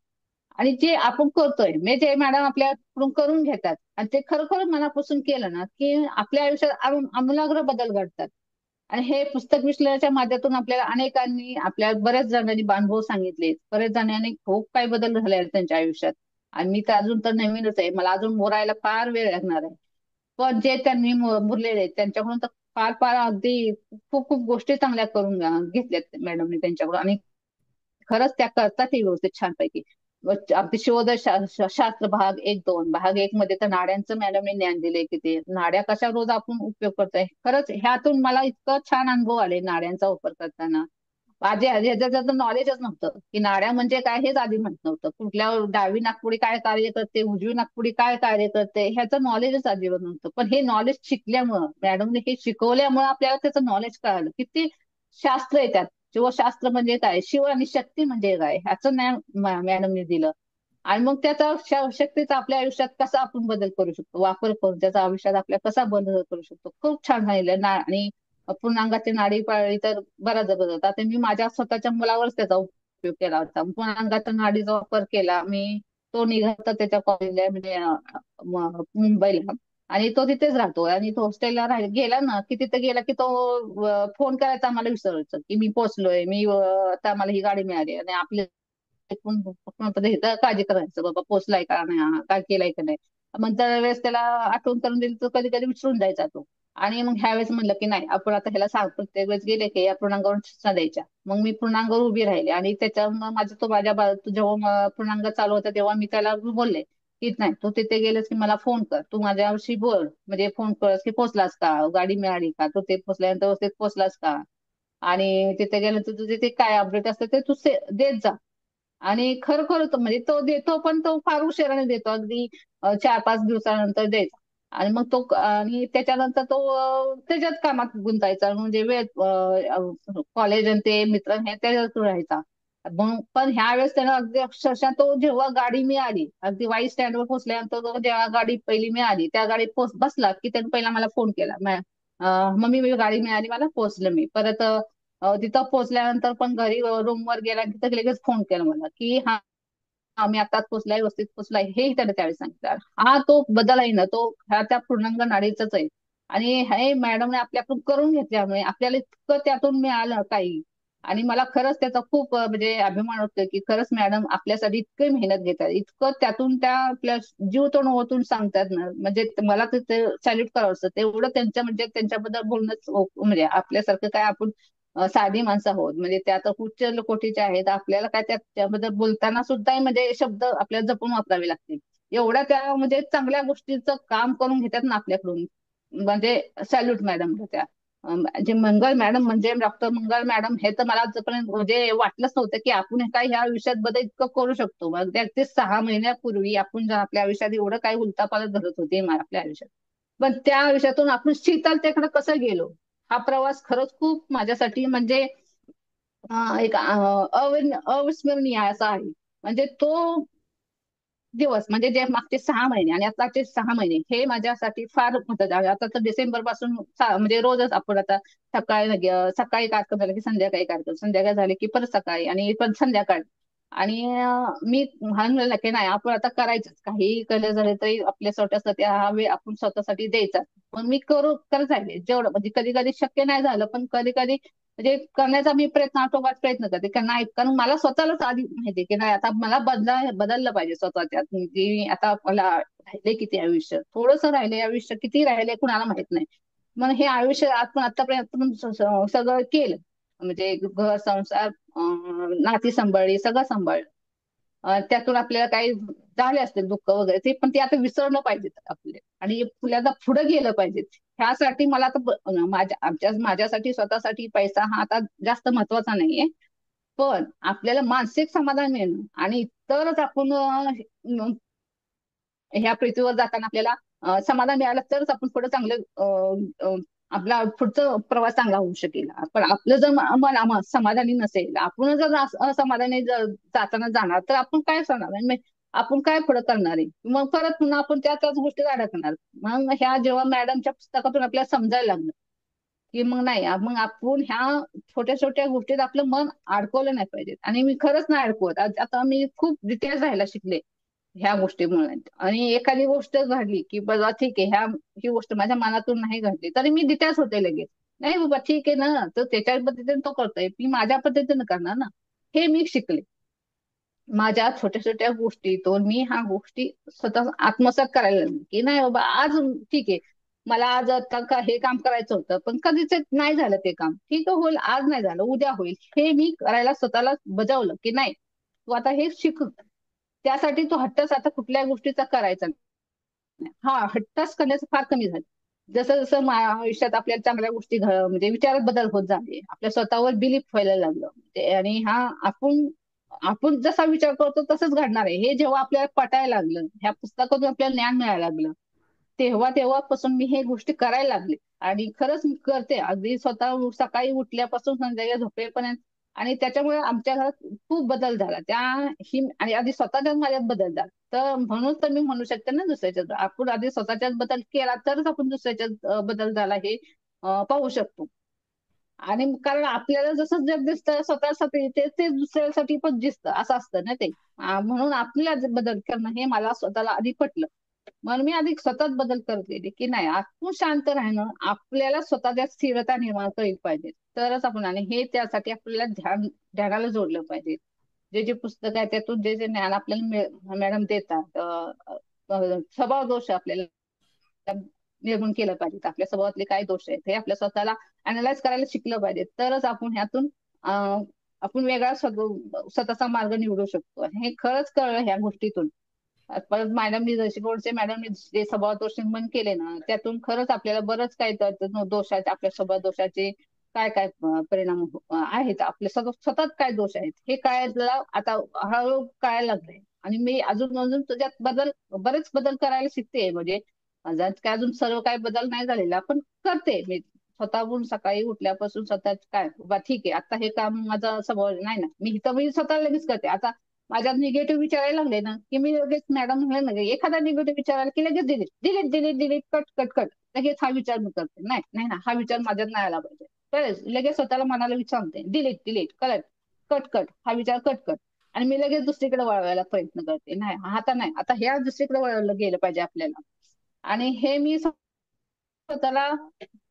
आणि जे आपण करतोय म्हणजे जे मॅडम आपल्याकडून करून घेतात आणि ते खरोखर मनापासून केलं ना की आपल्या आयुष्यात आमूलाग्र बदल घडतात. आणि हे पुस्तक विश्लेषणाच्या माध्यमातून आपल्याला अनेकांनी, आपल्या बऱ्याच जणांनी अनुभव सांगितले. बऱ्याच जणांनी खूप काही बदल झाले आहेत त्यांच्या आयुष्यात. आणि मी तर अजून तर नवीनच आहे, मला अजून मोरायला फार वेळ लागणार आहे. पण जे त्यांनी मुरलेले आहेत त्यांच्याकडून तर फार फार अगदी खूप खूप गोष्टी चांगल्या करून घेतल्यात मॅडमने त्यांच्याकडून. आणि खरंच त्या करतात हे व्यवस्थित छानपैकी. अगदी शास्त्र भाग 1, 2 भाग 1 मध्ये तर नाड्यांचं मॅडमने ज्ञान दिले की ते नाड्या कशा रोज आपण उपयोग करतोय. खरंच ह्यातून मला इतकं छान अनुभव आले नाड्यांचा वापर करताना. आधी आधी ह्याचं नॉलेजच नव्हतं की नाड्या म्हणजे काय हेच आधी माहित नव्हतं. कुठल्या डावी नाकपुडी काय कार्य करते, उजवी नाकपुडी काय कार्य करते ह्याचं नॉलेजच अजिबात नव्हतं. पण हे नॉलेज शिकल्यामुळं, मॅडमने हे शिकवल्यामुळं आपल्याला त्याचं नॉलेज कळालं. किती शास्त्र आहे त्यात. शिवशास्त्र म्हणजे काय, शिव आणि शक्ती म्हणजे काय ह्याचं ज्ञान मॅडमने दिलं. आणि मग त्याचा शक्तीचा आपल्या आयुष्यात कसा आपण बदल करू शकतो, वापर करून त्याचा आयुष्यात आपल्या कसा बदल करू शकतो, खूप छान सांगितलं ना. आणि पूर्णांगाची नाडी पाळली तर बराच बदल होता. आता मी माझ्या स्वतःच्या मुलावरच त्याचा उपयोग केला होता. पूर्णांगाच्या नाडीचा वापर केला मी. तो निघाला त्याच्या कॉलेजला म्हणजे मुंबईला. आणि तो तिथेच राहतो आणि तो हॉस्टेलला गेला ना की तिथे गेला की तो फोन करायचा आम्हाला विचारायचं की मी पोहोचलोय, मी आता मला ही गाडी मिळाली. आणि आपले काळजी करायचं बाबा पोचलाय का नाही, काय केलाय का नाही. मग त्या वेळेस त्याला आठवण करून दिली तर कधी कधी विसरून जायचा तो. आणि मग ह्यावेळेस म्हणलं की नाही, आपण आता ह्याला सांग, प्रत्येक वेळेस गेले की या पूर्णांगावर सूचना द्यायच्या. मग मी पूर्णांगावर उभी राहिले आणि त्याच्या मग माझा तो तो जेव्हा पूर्णांग चालू होता तेव्हा मी त्याला बोलले की नाही, तू तिथे गेलेस की मला फोन कर, तू माझ्याशी बोल, म्हणजे फोन कर की पोचलास का, गाडी मिळाली का, तू ते पोचल्यानंतर व्यवस्थित पोचलास का, आणि तिथे गेल्यानंतर तुझे ते काय अपडेट असतं ते तू देत जा. आणि खरोखर तो म्हणजे तो देतो, पण तो फार उशिराने देतो, अगदी 4-5 दिवसानंतर द्यायचा. आणि मग तो आणि त्याच्यानंतर तो त्याच्याच कामात गुंतायचा, म्हणजे वेळ कॉलेज आणि ते मित्र हे त्याच्यात राहायचा. मग पण ह्या वेळेस त्यानं अगदी अक्षरशः तो जेव्हा गाडी मिळाली, अगदी वाई स्टँडवर पोहोचल्यानंतर तो जेव्हा गाडी पहिली मिळाली, त्या गाडीत बसला की त्यानं पहिला मला फोन केला, मम्मी मी गाडी मिळाली, मला पोहोचलं मी परत. तिथं पोहोचल्यानंतर पण घरी रूमवर गेला की तिथं लगेच फोन केला मला की मी आताच पोचलाय, व्यवस्थित पोचलाय, हेही त्याने त्यावेळी सांगितलं. हा तो बदल आहे ना, तो ह्या त्या पूर्णांग नाडीचाच आहे. आणि हे मॅडमने आपल्याकडून करून घेतल्यामुळे आपल्याला इतकं त्यातून मिळालं काही. आणि मला खरंच त्याचा खूप म्हणजे अभिमान वाटतो की खरंच मॅडम आपल्यासाठी इतकी मेहनत घेतात, इतकं त्यातून त्या आपल्या जीव तोंड ओतून सांगतात ना, म्हणजे मला तर ते सॅल्यूट करावं असतं तेवढं त्यांच्या, म्हणजे त्यांच्याबद्दल बोलणंच म्हणजे आपल्यासारखं काय आपण साधी माणसं आहोत, म्हणजे त्या तर उच्च कोटीच्या आहेत, आपल्याला काय त्याबद्दल बोलताना सुद्धा म्हणजे शब्द आपल्याला जपून वापरावे लागतील. एवढ्या त्या म्हणजे चांगल्या गोष्टीचं काम करून घेतात ना आपल्याकडून, म्हणजे सॅल्यूट मॅडम त्या. जे मंगल मॅडम म्हणजे डॉक्टर मंगल मॅडम, हे तर मला आजपर्यंत म्हणजे वाटलंच नव्हतं की आपण काय ह्या आयुष्यात बदल इतकं करू शकतो. मग ते 6 महिन्यापूर्वी आपण जर आपल्या आयुष्यात एवढं काही उलथापालथ घडत होते आपल्या आयुष्यात, पण त्या आयुष्यातून आपण शीतलतेकडे कसं गेलो, हा प्रवास खरंच खूप माझ्यासाठी म्हणजे एक अविस्मरणीय असा आहे. म्हणजे तो दिवस म्हणजे जे मागचे 6 महिने आणि आताचे 6 महिने हे माझ्यासाठी फार महत्त्वाचे आहे. आता तर डिसेंबर पासून म्हणजे रोजच आपण आता सकाळी कार्यक्रम झाला की संध्याकाळी कार्यक्रम, संध्याकाळी झाले की परत सकाळी आणि परत संध्याकाळी. आणि मी म्हणलं की नाही, आपण आता करायचंच, काही केलं झालं तरी आपल्या स्वतःसाठी हा वेळ आपण स्वतःसाठी द्यायचा. मग मी करत राहिले जेवढं, म्हणजे कधी कधी शक्य नाही झालं, पण कधी कधी म्हणजे करण्याचा मी आटोकाट प्रयत्न करते, कारण नाही, कारण मला स्वतःलाच आधी माहिती की नाही, आता मला बदललं पाहिजे स्वतःच्यात, की आता मला राहिले किती आयुष्य, थोडंसं राहिले आयुष्य, किती राहिले कुणाला माहित नाही. मग हे आयुष्य आपण आतापर्यंत आपण सगळं केलं, म्हणजे घर संसार, नाती सांभाळली, सगळं सांभाळलं. त्यातून आपल्याला काही झाले असतील दुःख वगैरे, ते पण ते आता विसरलं पाहिजेत आपले, आणि आपल्याला पुढे गेलं पाहिजे. ह्यासाठी मला आता माझ्यासाठी स्वतःसाठी पैसा हा आता जास्त महत्वाचा नाहीये, पण आपल्याला मानसिक समाधान मिळणं आणि तरच आपण ह्या पृथ्वीवर जाताना आपल्याला समाधान मिळालं तरच आपण पुढे चांगलं आपला पुढचा प्रवास चांगला होऊ शकेल. पण आपलं जर मन समाधानी नसेल, आपण जर असमाधानी जाताना जाणार, तर आपण काय समाधान आपण काय पुढे करणार आहे, मग परत पुन्हा आपण त्याच गोष्टीत अडकणार. मग ह्या जेव्हा मॅडमच्या पुस्तकातून आपल्याला समजायला लागलं की मग नाही, मग आपण ह्या छोट्या छोट्या गोष्टीत आपलं मन अडकवलं नाही पाहिजे. आणि मी खरंच नाही अडकवत. आता मी खूप डिटेल्स राहायला शिकले ह्या गोष्टीमुळे. आणि एखादी गोष्ट घडली की बाबा ठीक आहे, ही गोष्ट माझ्या मनातून नाही घडली तरी मी डिटॅच होते लगेच. नाही बाबा ठीक आहे ना, तर त्याच्या पद्धतीने तो करतोय, मी माझ्या पद्धतीने करणार ना. हे मी शिकले. माझ्या छोट्या छोट्या गोष्टीतून मी ह्या गोष्टी स्वतः आत्मसात करायला लागले की नाही बाबा, आज ठीक आहे, मला आज आता हे काम करायचं होतं, पण कधीच नाही झालं ते काम, ठीक आहे होईल, आज नाही झालं उद्या होईल, हे मी करायला स्वतःला बजावलं की नाही, तू आता हे शिक. त्यासाठी तो हट्टच आता कुठल्या गोष्टीचा करायचा नाही. हा, हट्टच करण्याचं फार कमी झालं. जसं जसं आयुष्यात आपल्याला चांगल्या गोष्टी म्हणजे विचारात बदल होत झाले, आपल्या स्वतःवर बिलीफ व्हायला लागलं आणि आपण आपण जसा विचार करतो तसंच घडणार आहे, हे जेव्हा आपल्याला पटायला लागलं, ह्या पुस्तकातून आपल्याला ज्ञान मिळायला लागलं, तेव्हापासून मी हे गोष्टी करायला लागले. आणि खरंच मी करते, अगदी स्वतः सकाळी उठल्यापासून संध्याकाळी झोपेपर्यंत. आणि त्याच्यामुळे आमच्या घरात खूप बदल झाला आणि आधी स्वतःच्याच माझ्यात बदल झाला. तर म्हणून तर मी म्हणू शकते ना, दुसऱ्याच्यात आपण आधी स्वतःच्यात बदल केला तरच आपण दुसऱ्याच्यात बदल झाला हे पाहू शकतो. आणि कारण आपल्याला जसं जग दिसतं स्वतःसाठी, ते दुसऱ्यासाठी पण दिसतं, असं असतं ना ते. म्हणून आपल्याला बदल करणं हे मला स्वतःला आधी पटलं. म्हणून मी आधी स्वतःच बदल करत गेले की नाही, आपण शांत राहणं, आपल्याला स्वतःच्या स्थिरता निर्माण केली पाहिजे, तरच आपण. आणि हे त्यासाठी आपल्याला ध्यानाला जोडलं पाहिजे. जे जे पुस्तक आहे त्यातून जे जे ज्ञान आपल्याला मॅडम देतात, स्वभाव दोष आपल्याला निर्माण केलं पाहिजे. आपल्या स्वभावातले काय दोष आहेत हे आपल्या स्वतःला अनालाइज करायला शिकलं पाहिजे. तरच आपण ह्यातून आपण वेगळा स्वतःचा मार्ग निवडू शकतो. हे खरंच कळलं ह्या गोष्टीतून. परत मॅडमनी जसे गोडसे मॅडमनी जे स्वभाव दोष निर्माण केले ना, त्यातून खरंच आपल्याला बरंच काही कळतं. दोषाचे आपल्या स्वभाव दोषाचे काय काय परिणाम आहेत, आपले सतत काय दोष आहेत हे कळायला आता हळूहळू कळायला लागलंय. आणि मी अजून अजून तुझ्यात बरेच बदल करायला शिकते. म्हणजे माझ्यात काय अजून सर्व काही बदल नाही झालेला, पण करते मी स्वतःहून सकाळी उठल्यापासून स्वतः काय बा ठीक आहे आता हे काम माझा स्वभाव नाही ना, मी स्वतः लगेच करते. आता माझ्यात निगेटिव्ह विचारायला लागले ना, की मी लगेच मॅडम म्हणलं ना एखादा निगेटिव्ह विचारायला की लगेच delete delete delete delete cut cut cut. लगेच हा विचार मी करते, नाही नाही ना, हा विचार माझ्यात नाही आला पाहिजे. तर लगेच स्वतःला मनाला विचारते delete delete cut cut cut, हा विचार कट कट. आणि मी लगेच दुसरीकडे वळवायला प्रयत्न करते. नाही आता नाही, आता ह्या दुसरीकडे वळवलं गेलं पाहिजे आपल्याला. आणि हे मी स्वतःला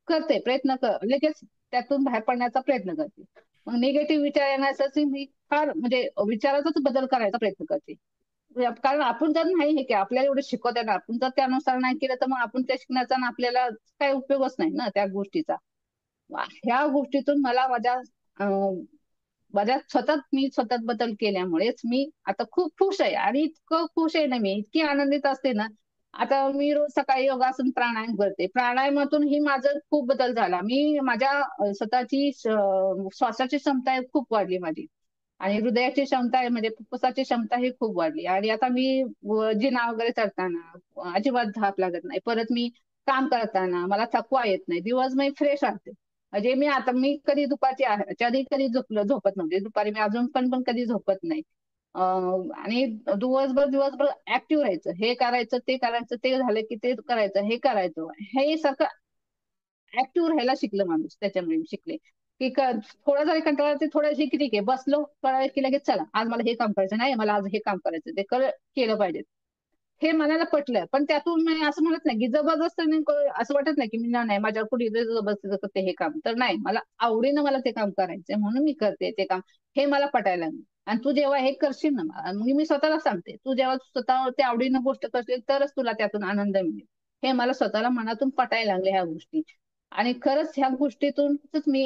करते, प्रयत्न कर लगेच त्यातून बाहेर पडण्याचा प्रयत्न करते. मग निगेटिव्ह विचार येण्यासाठी मी फार म्हणजे विचाराचाच बदल करायचा प्रयत्न करते. कारण आपण जर नाही हे की आपल्याला एवढं शिकवत आहे ना, आपण जर त्यानुसार नाही केलं तर मग आपण त्या शिकण्याचा ना आपल्याला काही उपयोगच नाही ना त्या गोष्टीचा. ह्या गोष्टीतून मला माझ्या सतत मी सतत बदल केल्यामुळेच मी आता खूप खुश आहे. आणि इतकं खुश आहे ना, मी इतकी आनंदित असते ना. आता मी रोज सकाळी योगासन प्राणायाम करते. प्राणायामातून ही माझं खूप बदल झाला. मी माझ्या स्वतःची श्वासाची क्षमता आहे खूप वाढली माझी. आणि हृदयाची क्षमता आहे म्हणजे फुफ्फुसाची क्षमता ही खूप वाढली. आणि आता मी जिना वगैरे चढताना अजिबात धाप लागत नाही. परत मी काम करताना मला थकवा येत नाही. दिवस मी फ्रेश राहते. म्हणजे मी कधी दुपारची कधी कधी झोपत नव्हते. दुपारी मी अजून पण कधी झोपत नाही. आणि दिवसभर दिवसभर ऍक्टिव्ह राहायचं. हे करायचं ते करायचं, ते झालं की ते करायचं, हे करायचं, हे सारखं ऍक्टिव्ह राहायला शिकलं माणूस. त्याच्यामुळे मी शिकले की थोडा जरी कंटाळा येतो, थोडं ठीक आहे बसलो कळलं की लगेच चला आज मला हे काम करायचं नाही, मला आज हे काम करायचं, ते केलं पाहिजे. हे मनाला पटलं. पण त्यातून मी असं म्हणत नाही की जबरदस्तीने असं वाटत नाही की मी नाही माझ्या कुठे जबरदस्ती करते हे काम. तर नाही, मला आवडीनं मला ते काम करायचंय म्हणून मी करते ते काम. हे मला पटायला लागलं. आणि तू जेव्हा हे करशील ना, मग मी स्वतःला सांगते तू जेव्हा स्वतः त्या आवडीनं गोष्ट करशील तरच तुला त्यातून आनंद मिळेल. हे मला स्वतःला मनातून पटायला लागले ह्या गोष्टी. आणि खरंच ह्या गोष्टीतूनच मी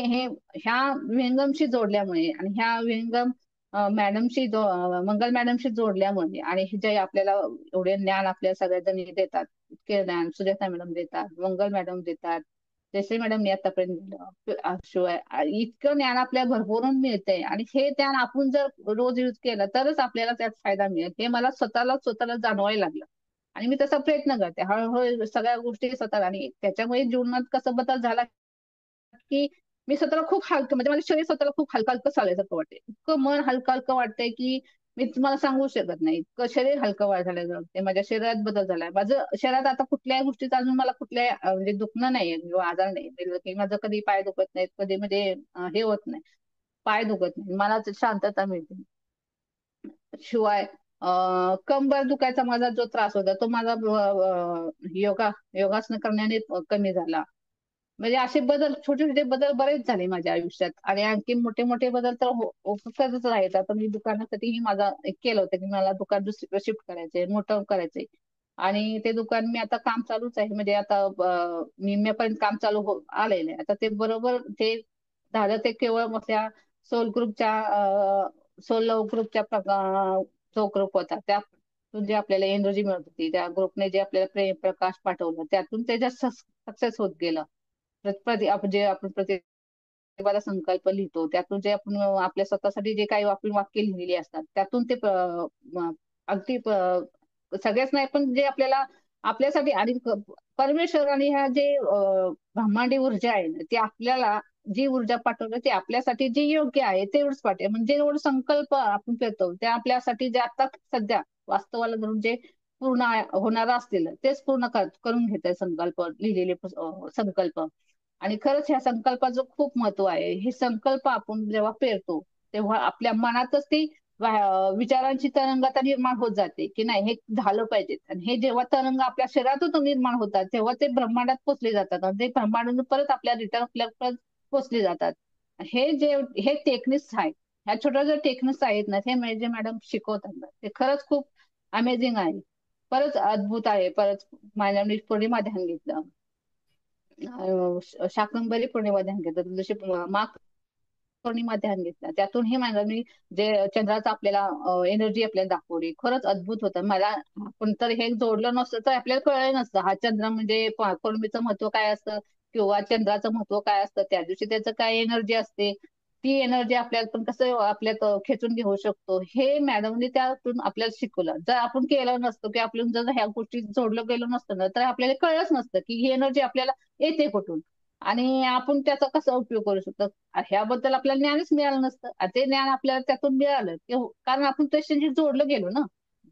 ह्या विहंगमशी जोडल्यामुळे आणि ह्या विहंगम मंगल मॅडमशी जोडल्यामुळे आणि हे जे आपल्याला एवढे ज्ञान आपल्या सगळ्या जणी देतात, इतके ज्ञान सुजाता मॅडम देतात, मंगल मॅडम देतात, जयश्री मॅडमनी आतापर्यंत दिलं. शिवाय इतकं ज्ञान आपल्याला भरभरून मिळतंय. आणि हे ज्ञान आपण जर रोज यूज केलं तरच आपल्याला त्यात फायदा मिळेल हे मला स्वतःला जाणवायला लागलं. आणि मी तसा प्रयत्न करते हळूहळू सगळ्या गोष्टी स्वतः. आणि त्याच्यामुळे जीवनात कसा बदल झाला की मी स्वतःला खूप हलकं म्हणजे माझं शरीर स्वतःला खूप हलकं हलकं चालायसारखं वाटतंय. इतकं मन हलकं हलकं वाटतंय की मी तुम्हाला सांगू शकत नाही. इतकं शरीर हलकं झालं वाटतंय. माझ्या शरीरात बदल झालाय. माझं शरीरात आता कुठल्याही गोष्टीचं अजून मला कुठल्या म्हणजे दुखणं नाहीये किंवा आजार नाही. की माझं कधी पाय दुखत नाहीत, कधी म्हणजे हे होत नाही, पाय दुखत नाही, मला शांतता मिळते. शिवाय कंबर दुखायचा माझा जो त्रास होता तो माझा योगासनं करण्याने कमी झाला. म्हणजे असे बदल छोटे छोटे बदल बरेच झाले माझ्या आयुष्यात. आणि आणखी मोठे मोठे बदल तर होतच आहेत. आता मी दुकानासाठीही माझा एक केलं होतं की मला दुकान दुसरीकडे शिफ्ट करायचंय, मोठं करायचंय. आणि ते दुकान मी आता काम चालूच आहे. म्हणजे आता निम्म्यापर्यंत काम चालू आलेलं आहे. आता ते बरोबर ते झालं ते केवळ मग त्या सोल ग्रुपच्या सोल लव्ह ग्रुपच्या जो ग्रुप होता त्यातून जे आपल्याला एनर्जी मिळत होती, त्या ग्रुपने जे आपल्याला प्रेम प्रकाश पाठवलं त्यातून त्याच्यात सक्सेस होत गेलं. आपण प्रतिभाला संकल्प लिहितो त्यातून जे आपण आपल्या स्वतःसाठी जे काही आपण वाक्य लिहिलेली असतात त्यातून ते अगदी सगळ्याच नाही पण जे आपल्याला आपल्यासाठी आणि परमेश्वर आणि ह्या जे ब्रह्मांडी ऊर्जा आहे ना, ती आपल्याला जी ऊर्जा पाठवते ते आपल्यासाठी जे योग्य आहे तेवढंच पाठवे. म्हणजे जेवढं संकल्प आपण करतो ते आपल्यासाठी जे आता सध्या वास्तवाला धरून जे पूर्ण होणार असतील तेच पूर्ण करून घेत आहे संकल्प लिहिलेले संकल्प. आणि खरंच ह्या संकल्पाचं खूप महत्व आहे. हे संकल्प आपण जेव्हा पेरतो तेव्हा आपल्या मनातच ती विचारांची तरंगता निर्माण होत जाते की नाही हे झालं पाहिजे. आणि हे जेव्हा तरंग आपल्या शरीरातून निर्माण होतात तेव्हा ते ब्रह्मांडात पोचले जातात आणि ते ब्रह्मांडातून परत आपल्या रिटर्न आपल्या पोचले जातात. हे टेक्निक्स आहेत. ह्या छोट्या ज्या टेक्निक्स आहेत ना हे म्हणजे मॅडम शिकवतात ना ते खरंच खूप. अमेझिंग आहे. परत अद्भुत आहे. परत मॅडमनी पुढे ध्यान घेतलं. आणि खरंच खूप. अमेझिंग आहे. परत अद्भुत आहे. परत माझ्याने पुढे ध्यान घेतलं. शाकंभरी पौर्णिमा ध्यान घेतात, जशी माघ पौर्णिमा ध्यान घेतला. त्यातून हे माझं मी जे चंद्राचा आपल्याला एनर्जी आपल्याला दाखवली, खरंच अद्भुत होतं. मला आपण तर हे जोडलं नसतं तर आपल्याला कळलं नसतं हा चंद्र म्हणजे पौर्णिमेचं महत्व काय असतं किंवा चंद्राचं महत्व काय असतं, त्या दिवशी त्याचं काय एनर्जी असते, ती एनर्जी आपल्याला पण कसं आपल्यात खेचून घेऊ शकतो, हे मॅडमने त्यातून आपल्याला शिकवलं. जर आपण केलं नसतं की आपण जर ह्या गोष्टी जोडलं गेलो नसतं ना, तर आपल्याला कळलंच नसतं की ही एनर्जी आपल्याला येते कुठून आणि आपण त्याचा कसा उपयोग करू शकतो. ह्याबद्दल आपल्याला ज्ञानच मिळालं नसतं. ते ज्ञान आपल्याला त्यातून मिळालं कारण आपण त्याच्याशी जोडलं गेलो ना.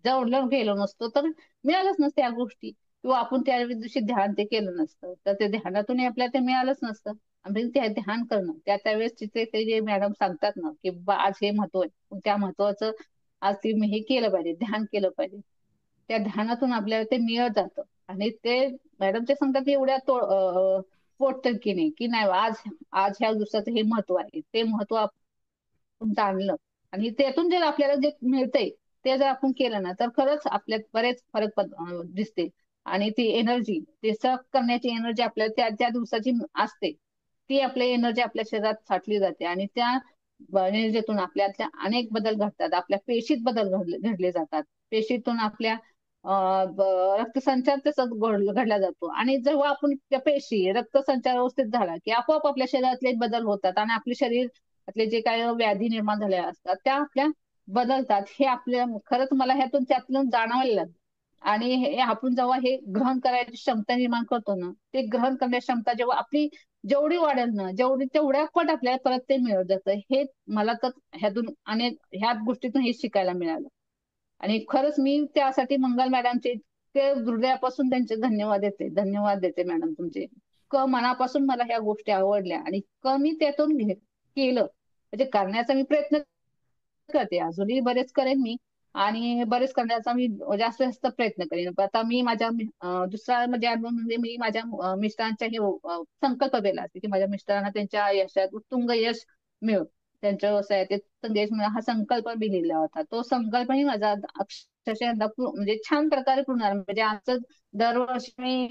जोडलं गेलो नसतो तर मिळालंच नसतं या गोष्टी किंवा आपण त्या दिवशी ध्यान ते केलं नसतं तर ते ध्यानातूनही आपल्याला ते मिळालंच नसतं. आणि ते ध्यान करणं त्यावेळेस तिथे ते जे मॅडम सांगतात ना की आज हे महत्व आहे, त्या महत्वाचं आज तुम्ही हे केलं पाहिजे, ध्यान केलं पाहिजे. त्या ध्यानातून आपल्याला ते मिळत जातं आणि ते मॅडम ते सांगतात एवढ्या पोटतं की नाही आज आज ह्या दिवसाचं हे महत्व आहे, ते महत्व आपण जाणलं आणि त्यातून जे आपल्याला जे मिळतंय ते जर आपण केलं ना तर खरंच आपल्यात बरेच फरक दिसते. आणि ती एनर्जी ते सक करण्याची एनर्जी आपल्याला त्या त्या दिवसाची असते, ती आपली एनर्जी आपल्या शरीरात साठली जाते आणि त्या एनर्जीतून आपल्यातल्या अनेक बदल घडतात. आपल्या पेशीत बदल घडले जातात. पेशीतून आपल्या रक्तसंचार त्याचा घडला जातो आणि जेव्हा आपण त्या पेशी रक्तसंचार व्यवस्थित झाला की आपोआप आपल्या शरीरातले बदल होतात आणि आपले शरीर आपले जे काही व्याधी निर्माण झालेल्या असतात त्या आपल्या बदलतात. हे आपल्या खरंच मला ह्यातून त्यातून जाणवायला लागलं. आणि हे आपण जेव्हा हे ग्रहण करायची क्षमता निर्माण करतो ना, ते ग्रहण करण्याची क्षमता जेव्हा आपली जेवढी वाढेल ना, जेवढी तेवढ्या पट आपल्याला परत ते मिळत जातं. हे मला तर ह्यातून अनेक ह्या गोष्टीतून हे शिकायला मिळालं. आणि खरंच मी त्यासाठी मंगल मॅडमचे ते हृदयापासून त्यांचे धन्यवाद देते. धन्यवाद देते मॅडम तुमचे. मनापासून मला ह्या गोष्टी आवडल्या आणि मी त्यातून केलं म्हणजे करण्याचा मी प्रयत्न करते, अजूनही बरेच करेन मी आणि बरेच करण्याचा मी जास्त जास्त प्रयत्न करेन. आता मी माझ्या दुसरा म्हणजे अनुभव म्हणजे मी माझ्या मिस्टरांच्या हे संकल्प केला असते की माझ्या मिस्टरांना त्यांच्या यशात उत्तुंग यश मिळो, त्यांच्या व्यवसायात उत्तुंग यश मिळो हा संकल्प मी लिहिला होता. तो संकल्पही माझा अक्षरशः म्हणजे छान प्रकारे पूर्ण झाला. म्हणजे आमचं दरवर्षी मी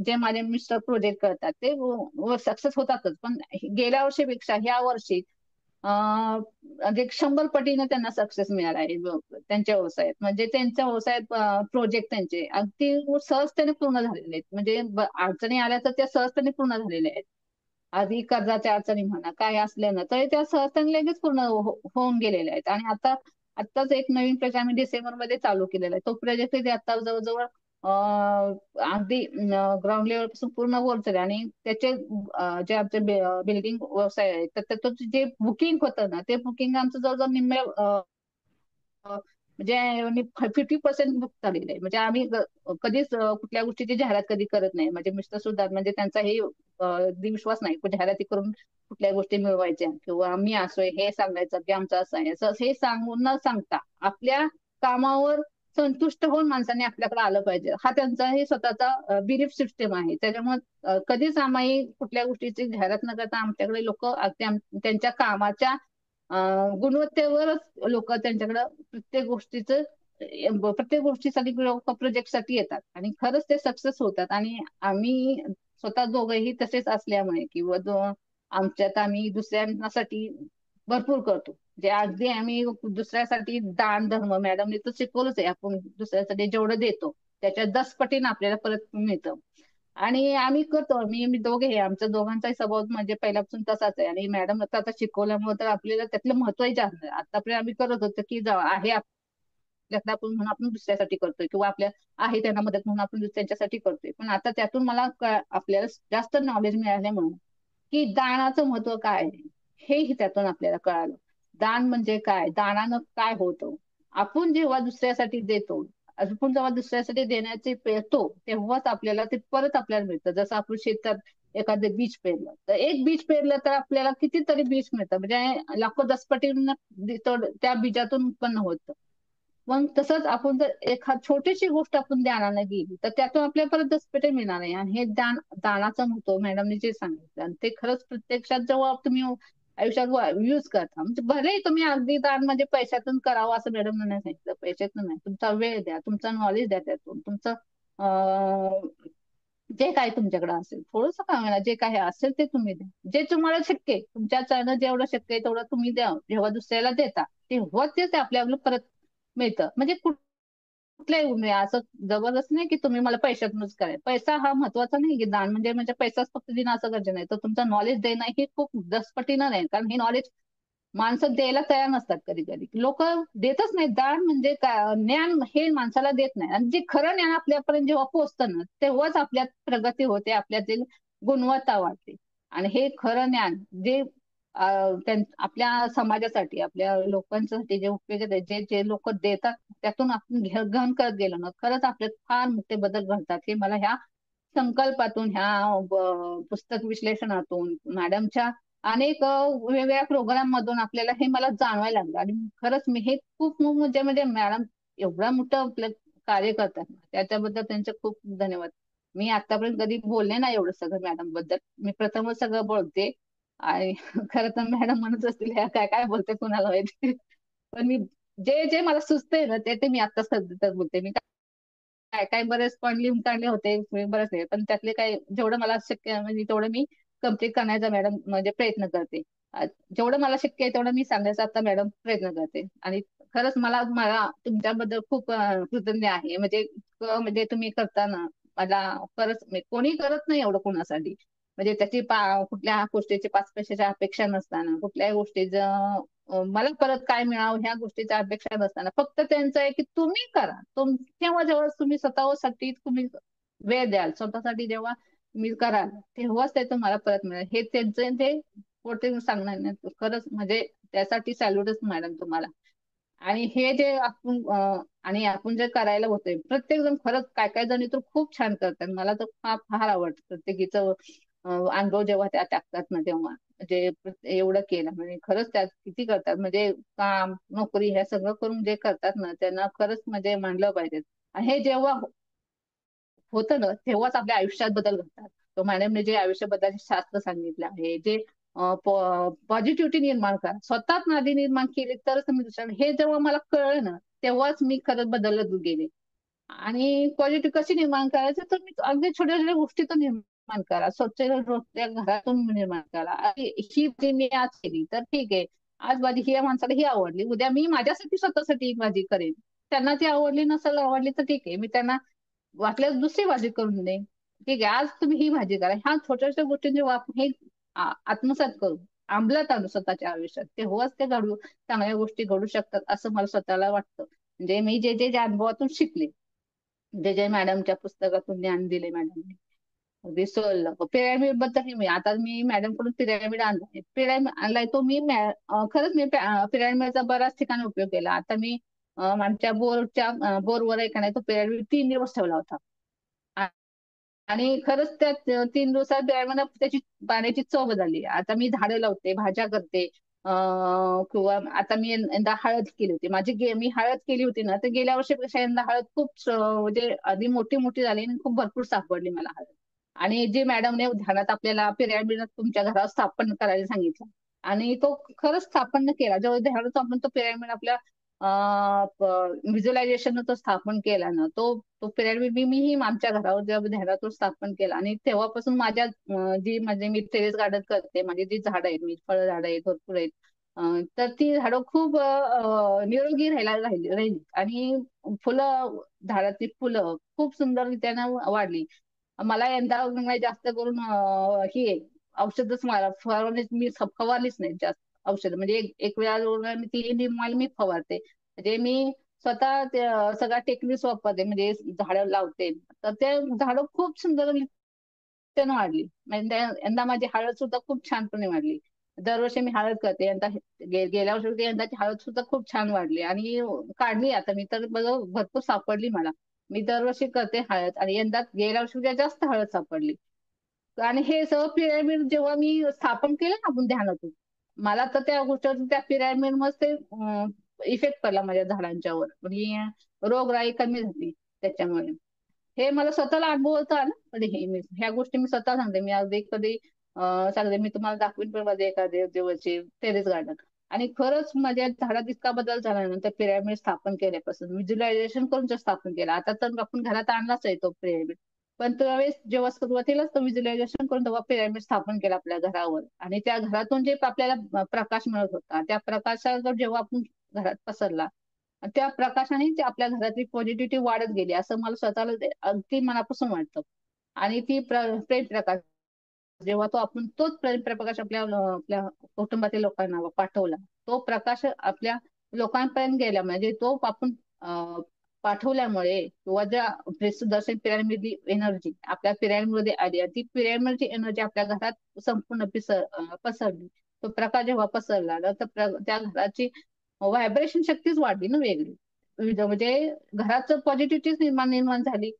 जे माझे मिस्टर प्रोजेक्ट करतात ते सक्सेस होतातच, पण गेल्या वर्षीपेक्षा ह्या वर्षी म्हणजे 100 पटीने त्यांना सक्सेस मिळाला आहे त्यांच्या व्यवसायात. म्हणजे त्यांच्या व्यवसायात प्रोजेक्ट त्यांचे अगदी सहजतेने पूर्ण झालेले आहेत. म्हणजे अडचणी आल्या तर त्या सहजतेने पूर्ण झालेल्या आहेत. आधी कर्जाच्या अडचणी म्हणा काय असल्या ना तरी त्या सहजतेने लगेच पूर्ण होऊन गेलेल्या आहेत. आणि आताच एक नवीन प्रोजेक्ट आम्ही डिसेंबरमध्ये चालू केलेला आहे. तो प्रोजेक्ट आता जवळजवळ अगदी ग्राउंड लेवल पासून पूर्ण वर झाले आणि त्याचे जे आमचे बिल्डिंग व्यवसाय आहे तर त्याचं जे बुकिंग होतं ना ते बुकिंग आमचं जवळजवळ निम्म्या म्हणजे 50% बुक झालेलं आहे. म्हणजे आम्ही कधीच कुठल्या गोष्टीची जाहिरात कधी करत नाही. म्हणजे मिस्टर सुद्धा म्हणजे त्यांचा हे अगदी विश्वास नाही की जाहिराती करून कुठल्या गोष्टी मिळवायच्या किंवा आम्ही असोय हे सांगायचं की आमचं असं आहे असं हे सांगून न सांगता आपल्या कामावर संतुष्ट होऊन माणसाने आपल्याकडे आलं पाहिजे हा त्यांचा हे स्वतःचा बिलीफ सिस्टम आहे. त्याच्यामुळे कधीच आम्ही कुठल्या गोष्टीची जाहिरात न करता आमच्याकडे लोक त्यांच्या कामाच्या गुणवत्तेवरच लोक त्यांच्याकडे प्रत्येक गोष्टीसाठी लोक प्रोजेक्टसाठी येतात आणि खरंच ते सक्सेस होतात. आणि आम्ही स्वतः दोघंही तसेच असल्यामुळे किंवा आमच्यात आम्ही दुसऱ्यांसाठी भरपूर करतो. जे अगदी आम्ही दुसऱ्यासाठी दान धर्म मॅडमने तर शिकवलंच आहे, आपण दुसऱ्यासाठी जेवढं देतो त्याच्या 10 पटीने आपल्याला परत मिळतं. आणि आम्ही करतो, मी दोघे आहे, आमच्या दोघांचाही स्वभाव म्हणजे पहिल्यापासून तसाच आहे. आणि मॅडम आता शिकवल्यामुळे तर आपल्याला त्यातलं महत्वही जास्त आहे. आतापर्यंत आम्ही करत होतो की आहे आपल्याकडे आपण म्हणून आपण दुसऱ्यासाठी करतोय किंवा आपल्या आहे त्यांना मदत म्हणून आपण त्यांच्यासाठी करतोय. पण आता त्यातून मला आपल्याला जास्त नॉलेज मिळाल्यामुळे की दानाचं महत्व काय आहे हेही त्यातून आपल्याला कळालं. दान म्हणजे काय, दानानं काय होतं, आपण जेव्हा दुसऱ्यासाठी देतो, आपण जेव्हा दुसऱ्यासाठी देण्याचे पेरतो तेव्हाच आपल्याला ते परत आपल्याला मिळतं. जसं आपण शेतात एखादं बीज पेरलं तर एक बीज पेरलं तर आपल्याला कितीतरी बीज मिळतं, म्हणजे लाखो दसपटीनं त्या बीजातून उत्पन्न होतं. मग तसंच आपण जर एखाद छोटीशी गोष्ट आपण दानाने गेली तर त्यातून आपल्याला परत दसपटे मिळणार आहे. आणि हे दानाचं महत्व मॅडमने जे सांगितलं आणि ते खरंच प्रत्यक्षात जेव्हा तुम्ही आयुष्यात यूज करता म्हणजे भले तुम्ही अगदी दान म्हणजे पैशातून करावं असं मॅडम नाही सांगितलं. पैशातून नाही, तुमचा वेळ द्या, तुमचा नॉलेज द्या, त्यातून तुमचं जे काय तुमच्याकडे असेल थोडंसं का होईना, जे काही असेल ते तुम्ही द्या. जे तुम्हाला शक्य आहे तुमच्या चाळणं जेवढं शक्य आहे तेवढं तुम्ही द्या. जेव्हा दुसऱ्याला देता तेव्हा तेच आपल्याला परत मिळतं. म्हणजे कुठल्याही म्हणजे असं जबरदस्त नाही की तुम्ही मला पैशातूनच कराय. पैसा हा महत्वाचा नाही की दान म्हणजे पैसाच फक्त देणं असं गरजे नाही. तर तुमचं नॉलेज देणं हे खूप दसपटीनं नाही, कारण हे नॉलेज माणसं द्यायला तयार नसतात. कधी कधी लोक देतच नाही. दान म्हणजे ज्ञान हे माणसाला देत नाही, आणि जे खरं ज्ञान आपल्यापर्यंत जेव्हा पोहोचतं ना तेव्हाच आपल्यात प्रगती होते, आपल्यातील गुणवत्ता वाढते. आणि हे खरं ज्ञान जे आपल्या समाजासाठी आपल्या लोकांसाठी जे उपयोगी आहे, जे जे लोक देतात त्यातून आपण घेऊन करत गेलो ना खरंच आपले फार मोठे बदल घडतात. हे मला ह्या संकल्पातून ह्या पुस्तक विश्लेषणातून मॅडमच्या अनेक वेगवेगळ्या प्रोग्राम मधून आपल्याला हे मला जाणवायला लागलं. आणि खरंच मी हे म्हणजे मॅडम एवढं मोठं आपलं कार्य करतात ना, त्याच्याबद्दल त्यांचे खूप धन्यवाद. मी आतापर्यंत कधी बोलले नाही एवढं सगळं मॅडम बद्दल, मी प्रथमच सगळं बोलते. आणि खरं तर मॅडम म्हणत असतील ह्या काय काय बोलते कुणाला माहिती. पण मी जे जे मला सुचतंय ना ते ते मी आता सध्या तर बोलते. मी काय काय बरेच पॉईंट लिहून काढले होते बरेच आहे, पण त्यातले काय जेवढं मला शक्य आहे म्हणजे तेवढं मी कम्प्लीट करण्याचा मॅडम म्हणजे प्रयत्न करते. जेवढं मला शक्य आहे तेवढं मी सांगण्याचा आता मॅडम प्रयत्न करते. आणि खरंच मला मला तुमच्याबद्दल खूप कृतज्ञ आहे. म्हणजे म्हणजे तुम्ही करताना मला खरंच म्हणजे कोणी करत नाही एवढं कोणासाठी. म्हणजे त्याची कुठल्या गोष्टीची 5 पैशाची अपेक्षा नसताना, कुठल्याही गोष्टीचं मला परत काय मिळावं ह्या गोष्टीच्या अपेक्षा नसताना फक्त त्यांचं आहे की तुम्ही करा. तेव्हा जेव्हा तुम्ही स्वतःसाठी तुम्ही वेळ द्याल, स्वतःसाठी जेव्हा तुम्ही कराल तेव्हाच ते तुम्हाला परत मिळेल. हे त्यांचं ते कोटे सांगणार नाही. खरंच म्हणजे त्यासाठी सॅल्यूटच मॅडम तुम्हाला. आणि हे जे आपण आणि आपण जे करायला होतंय प्रत्येक जण खरंच काय काय जणी तर खूप छान करतात. मला तर फार फार आवडतं प्रत्येकीचं अनुभव जेव्हा त्या टाकतात ना तेव्हा. म्हणजे एवढं केलं म्हणजे खरंच त्यात किती करतात. म्हणजे काम नोकरी हे सगळं करून जे करतात ना त्यांना खरंच म्हणजे मानलं पाहिजे. आणि हे जेव्हा होतं ना तेव्हाच आपल्या आयुष्यात बदल घडतात. तो मॅडमने जे आयुष्याबद्दल शास्त्र सांगितलं आहे, जे पॉझिटिव्हिटी निर्माण करा, स्वतःच नादी निर्माण केली तरच तुम्ही दुसऱ्या. हे जेव्हा मला कळलं ना तेव्हाच मी खरंच बदलत गेले. आणि पॉझिटिव्ह कशी निर्माण करायचं तर मी अगदी छोट्या छोट्या गोष्टीतून निर्माण करा. स्वच्छ रोजच्या घरातून निर्माण करा. ही भाजी मी आज केली तर ठीक आहे. आज भाजी ही या माणसाला ही आवडली, उद्या मी माझ्यासाठी स्वतःसाठी ही भाजी करेन. त्यांना ती आवडली नसेल आवडली तर ठीक आहे, मी त्यांना वाटल्यास दुसरी भाजी करून दे. ठीक आहे आज तुम्ही ही भाजी करा. ह्या छोट्या छोट्या गोष्टींचे वापर हे आत्मसात करू, अंमलात आणू स्वतःच्या आयुष्यात तेव्हाच ते घडू चांगल्या गोष्टी घडू शकतात असं मला स्वतःला वाटतं. म्हणजे मी जे जे अनुभवातून शिकले, जे जे मॅडमच्या पुस्तकातून ज्ञान दिले मॅडमने, अगदी सोडलं पिरॅमिड बद्दल. मी आता मी मॅडम कडून पिरॅमिड आणलाय. पिरॅमिड आणलाय तो मी खरंच मी पिरॅमिडचा बऱ्याच ठिकाणी उपयोग केला. आता मी आमच्या बोरवर एक नाही तो पिरॅमिड 3 दिवस ठेवला होता. आणि खरंच त्या 3 दिवसात मला त्याची पाण्याची चव बदलली. आता मी झाडं लावते, भाज्या करते. किंवा आता मी यंदा हळद केली होती. मी हळद केली होती ना तर गेल्या वर्षीपेक्षा यंदा हळद खूप म्हणजे आधी मोठी मोठी झाली आणि खूप भरपूर सापडली मला हळद. आणि जे मॅडमने ध्यानात आपल्याला पिरॅमिड तुमच्या घरात स्थापन करायला सांगितलं, आणि तो खरंच स्थापन केला. जेव्हा ध्यानात आपण तो पिरॅमिड आपल्या व्हिज्युअलायझेशन तो स्थापन केला ना, तो पिरियड मीही आमच्या घरावर जेव्हा ध्यानातून स्थापन केला आणि तेव्हापासून माझ्या जी म्हणजे मी टेरेस गार्डन करते, माझी जी झाडं आहेत, मी फळ झाडं आहेत भरपूर आहेत. तर ती झाडं खूप निरोगी राहिली आणि फुलं, झाडाची फुलं खूप सुंदर त्यानं वाढली. मला यंदा म्हणजे जास्त करून ही आहे, औषधच मला फवारणी मी फवारलीच नाही जास्त औषध. म्हणजे एक वेळा मी 3 मी फवारते. म्हणजे मी स्वतः सगळ्या टेक्निक्स वापरते, म्हणजे झाडं लावते. तर ते झाडं खूप सुंदर त्यानं वाढली. म्हणजे यंदा माझी हळद सुद्धा खूप छानपणे वाढली. दरवर्षी मी हळद करते. यंदा गेल्या वर्षी यंदाची हळद सुद्धा खूप छान वाढली आणि काढली आता मी तर भरपूर सापडली मला. मी दरवर्षी करते हळद आणि यंदा गेल्या वर्षी जास्त हळद सापडली. आणि हे सगळं पिरॅमिड जेव्हा मी स्थापन केलं ना आपण ध्यानातून, मला तर त्या गोष्टीवर त्या पिरॅमिड मध्ये इफेक्ट पडला माझ्या झाडांच्यावर आणि रोगराई कमी झाली त्याच्यामुळे. हे मला स्वतःला अनुभवता आलं. म्हणजे ह्या गोष्टी मी स्वतः सांगते. मी अगदी कधी सांगते, मी तुम्हाला दाखवीन पण मध्ये एखाद्या दिवशी टेरेस गार्डन. आणि खरंच माझ्या झाडात इतका बदल झाला ना त्या पिरॅमिड स्थापन केल्यापासून, व्हिज्युअलायझेशन करून स्थापन केलं. आता तर आपण घरात आणलाच आहे तो पिरॅमिड. पण त्यावेळेस जेव्हा सुरुवातीलाच तो व्हिज्युअलायझेशन करून तेव्हा पिरॅमिड स्थापन केलं आपल्या घरावर, आणि त्या घरातून जे आपल्याला प्रकाश मिळत होता, त्या प्रकाशाचा जेव्हा आपण घरात पसरला, त्या प्रकाशाने ते आपल्या घरातली पॉझिटिव्हिटी वाढत गेली, असं मला स्वतःला अगदी मनापासून वाटतं. आणि ती प्रेम प्रकाश जेव्हा तो आपण तोच प्रकाश आपल्या कुटुंबातील लोकांना पाठवला, तो प्रकाश आपल्या लोकांपर्यंत गेला, म्हणजे तो आपण पाठवल्यामुळे किंवा ज्या सुदर्शन पिरॅमिड एनर्जी आपल्या पिरॅमिड मध्ये आली, आणि ती पिरॅमिडची एनर्जी आपल्या घरात संपूर्ण पसरली. तो प्रकाश जेव्हा पसरला ना, तर त्या घराची व्हायब्रेशन शक्तीच वाढली ना, वेगळी. म्हणजे घरात पॉझिटिव्हिटी निर्माण निर्माण झाली,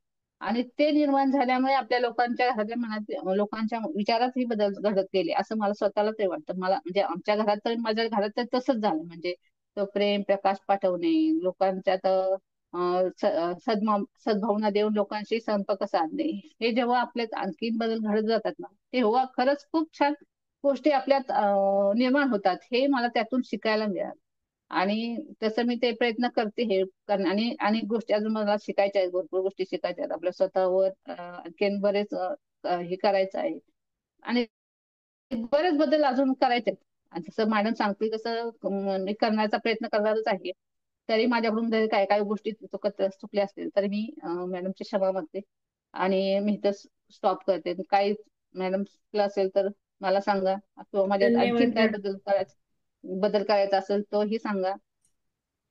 आणि ते निर्माण झाल्यामुळे आपल्या लोकांच्या घरातल्या मनात लोकांच्या विचारातही बदल घडत गेले, असं मला स्वतःला ते वाटतं. मला म्हणजे आमच्या घरात तर, माझ्या घरात तर तसंच झालं. म्हणजे तो प्रेम प्रकाश पाठवणे, लोकांच्यात सद्भावना देऊन लोकांशी संपर्क साधणे, हे जेव्हा आपल्यात आणखीन बदल घडत जातात ना, तेव्हा खरंच खूप छान गोष्टी आपल्यात निर्माण होतात, हे मला त्यातून शिकायला मिळालं. आणि तसं मी ते प्रयत्न करते हे करणं, आणि अनेक गोष्टी अजून मला शिकायच्या आहेत, भरपूर गोष्टी शिकायच्या आहेत आपल्या स्वतःवर. आणखीन बरेच हे करायचं आहे, आणि बरेच बदल अजून करायचे आहेत. आणि जसं मॅडम सांगतील तसं मी करण्याचा प्रयत्न करणारच आहे. तरी माझ्याकडून जरी काय काय गोष्टी चुकल्या असतील, तरी मी मॅडमची क्षमा मागते, आणि मी इथं स्टॉप करते. काही मॅडम असेल तर मला सांगा, किंवा माझ्यात आणखीन धन्यवाद काय मॅडम. बदल करायचा असेल तोही सांगा.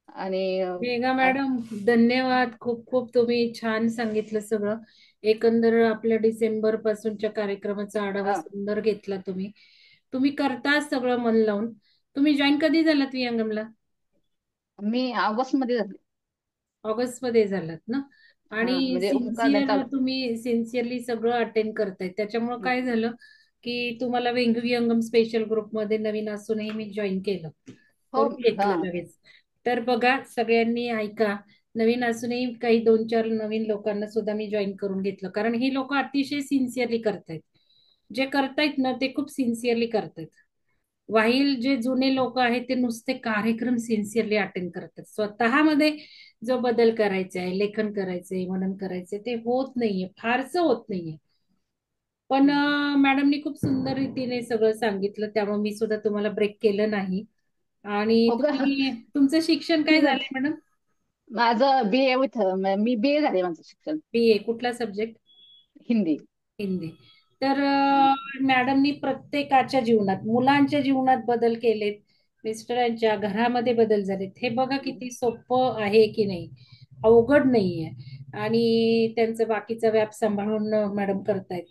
आणि मेघा मॅडम, धन्यवाद. खूप खूप तुम्ही छान सांगितलं सगळं. एकंदर आपल्या डिसेंबर पासूनच्या कार्यक्रमाचा आढावा अ, सुंदर घेतला तुम्ही. तुम्ही करता सगळं मन लावून. तुम्ही जॉईन कधी झालात विहंगमला? मी ऑगस्ट मध्ये झाले. ऑगस्ट मध्ये झालात ना? आणि म्हणजे ओंकार चालू. तुम्ही सिन्सिअरली सगळं अटेंड करताय, त्याच्यामुळे काय हम्म. झालं की तुम्हाला वेंग विहंगम स्पेशल ग्रुपमध्ये नवीन असूनही मी जॉईन केलं, हो. करून हा. घेतलं लगेच. तर बघा, सगळ्यांनी ऐका. नवीन असूनही काही दोन चार नवीन लोकांना सुद्धा मी जॉईन करून घेतलं, कारण ही लोक अतिशय सिन्सिअरली करतायत. जे करतायत ना ते खूप सिन्सिअरली करतायत. वाहील जे जुने लोक आहेत ते नुसते कार्यक्रम सिन्सिअरली अटेंड करतात. स्वतःमध्ये जो बदल करायचा आहे, लेखन करायचंय, मनन करायचंय, ते होत नाहीये, फारसं होत नाहीये. पण हम्म. मॅडमनी खूप सुंदर रीतीने सगळं सांगितलं, त्यामुळे मी सुद्धा तुम्हाला ब्रेक केलं नाही. आणि हो का? तुमचं शिक्षण काय ठीक झालंय आहे. मॅडम? माझं BA विथ, मी BA झाले माझं शिक्षण. BA कुठला सब्जेक्ट? हिंदी. हिंदी. तर हम्म. मॅडमनी प्रत्येकाच्या जीवनात, मुलांच्या जीवनात बदल केलेत, मिस्टरांच्या घरामध्ये बदल झालेत. हे बघा किती सोपं आहे की नाही, अवघड नाहीये. आणि त्यांचं बाकीचा व्याप सांभाळून मॅडम करतायत.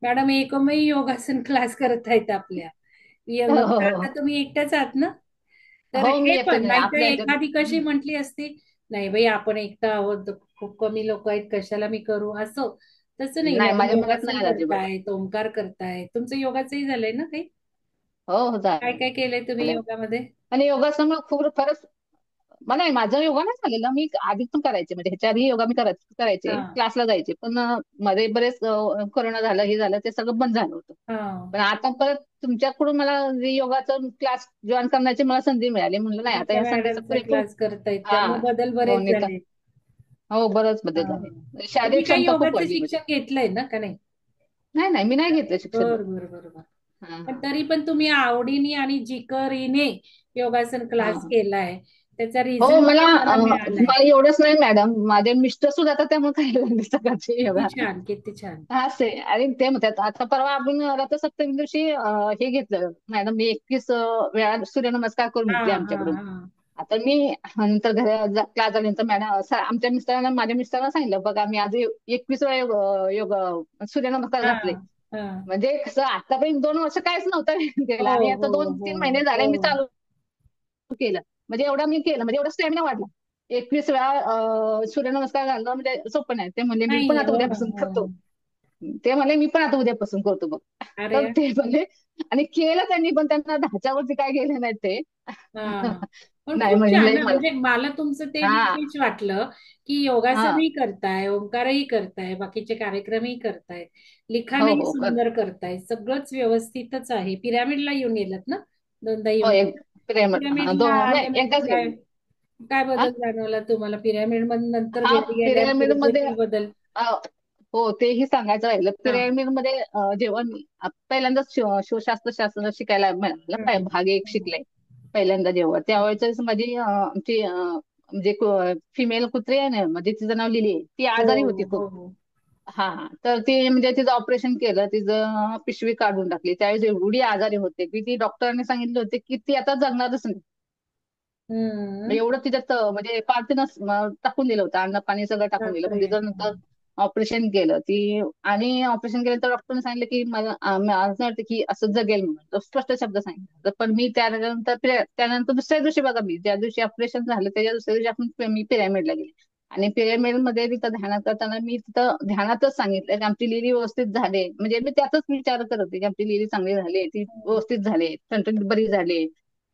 मॅडम एकमेव योगासन क्लास करतायत आपल्या हो, यंगम. हो, आता हो. तुम्ही एकट्याच आहात ना? तर हो, मी हे एकटं पण, नाही नाहीतर आपल्या एखादी कशी ह्याच्यात. म्हटली असती, नाही बाई आपण एकटा आहोत, खूप कमी लोक आहेत, कशाला मी करू असं. तसं नाही, नाही, मॅडम माझ्या मनात योगासन नाही आलं अजिबात. करताय, ओंकार करताय, तुमचं योगाचंही झालंय ना काही? हो, हो, काय काय केलंय तुम्ही झालंय. योगामध्ये? आणि योगासनामुळे खूप खरंच, मला नाही, माझं योगा नाही झालेलं. मी आधी पण करायचे, म्हणजे ह्याच्या आधी योगा मी करायचे, हा क्लासला जायचे. पण मध्ये बरेच कोरोना झालं, हे झालं, ते सगळं बंद झालं होतं. हा. पण आता परत तुमच्याकडून मला जे योगाचं क्लास जॉईन करण्याची मला संधी मिळाली, म्हणलं नाही, आता सुनीता या संधीचा मॅडमचा पुरेपूर. क्लास करतायत, हा. त्यामुळे बदल हो, बरेच नीता. झाले. हो, बरंच बदल हा. झाले, शारीरिक तुम्ही काही क्षमता खूप योगाचं वाढली माझी. शिक्षण घेतलंय ना का नाही? नाही, नाही, मी नाही घेतलं शिक्षण. बर बर बर बर. हा, पण हा. तरी पण तुम्ही आवडीने आणि जिकरीने योगासन हा, क्लास हा. केलाय, त्याचा हो, मला रिझल्ट तुम्हाला मिळालाय. मला एवढंच नाही मॅडम, माझे मिस्टर सुद्धा आता त्यामुळे काही सकाळची किती योगा. छान, किती छान. हा, से आणि ते म्हणतात, आता परवा आपण रथसप्तमी दिवशी हे घेतलं मॅडम, मी 21 वेळा सूर्यनमस्कार करून हा घेतले हा आमच्याकडून. हा आता मी नंतर क्लास झाल्यानंतर मॅडम आमच्या मिस्टरांना, माझ्या मिस्टरांना सांगितलं, बघा मी आज 21 वेळा सूर्यनमस्कार हा घातले. हा. म्हणजे कसं आतापर्यंत 2 वर्ष काहीच नव्हतं केलं, हो आणि आता हो दोन हो तीन महिने झाले हो. मी चालू केलं. म्हणजे एवढा मी केलं, म्हणजे एवढा स्टॅमिना वाढला. 21 वेळा सूर्यनमस्कार घालणं म्हणजे सोपं नाही. ते म्हणले मी पण नाही, आता हो ना, उद्यापासून हो करतो. हो. ते म्हणले मी पण आता उद्यापासून करतो बघ. तर अरे ते म्हणले, आणि केलं त्यांनी, पण त्यांना ढाच्यावरती काय गेले नाही ते. हा. पण नाही खूप छान म्हणले ना, मला. म्हणजे मला तुमचं ते हा, विशेष वाटलं की हा. योगासनही करताय, ओंकारही करताय, बाकीचे कार्यक्रमही करताय, हो, लिखाणही हो, सुंदर करताय, सगळंच व्यवस्थितच आहे. पिरामिडला येऊन गेलात ना? दोनदा हो, येऊन एक गेलात. प्रेम. पिरामिडला नाही, आल्यानंतर एकदाच काय गेले. काय हा, बदल जाणवला तुम्हाला? पिरामिड मधून नंतर हा. घरी पिरियड गेल्यानंतर मध्ये बदल? हो, तेही सांगायचं राहिलं. हा. पिरॅमिड मध्ये जेव्हा मी पहिल्यांदाच शिवशास्त्र शास्त्र शिकायला मिळालं. हम्म. भाग एक हम्म. शिकले पहिल्यांदा जेव्हा त्यावेळेस माझी आमची म्हणजे फिमेल कुत्री आहे ना, म्हणजे तिचं नाव लिली आहे. ती हो आजारी होती खूप. हो हो. हा हा. तर ती म्हणजे तिचं ऑपरेशन केलं, तिचं पिशवी काढून टाकली. त्यावेळेस एवढी आजारी होते की ती डॉक्टरांनी सांगितले होते की ती आता जगणारच नाही. हम्म. म्हणजे एवढं तिच्यात म्हणजे पार्थिनच टाकून दिलं होतं, अन्न पाणी सगळं टाकून दिलं. पण बापरे. तिचं नंतर ऑपरेशन केलं ती. आणि ऑपरेशन केलं तर डॉक्टरने सांगितलं की मला असं वाटतं की असं जगेल म्हणून, तो स्पष्ट शब्द सांगितलं. पण मी त्यानंतर दुसऱ्या दिवशी बघा, मी ज्या दिवशी ऑपरेशन झालं त्याच्या दुसऱ्या दिवशी मी पिरॅमिडला गेले. आणि पिरॅमिड मध्ये तिथं ध्यानात करताना मी तिथं ध्यानातच सांगितलं की आमची लिली व्यवस्थित झाले. म्हणजे मी त्यातच विचार करत होते की आमची लिली चांगली झाली, ती व्यवस्थित झाली, ठणठणीत बरी झाली.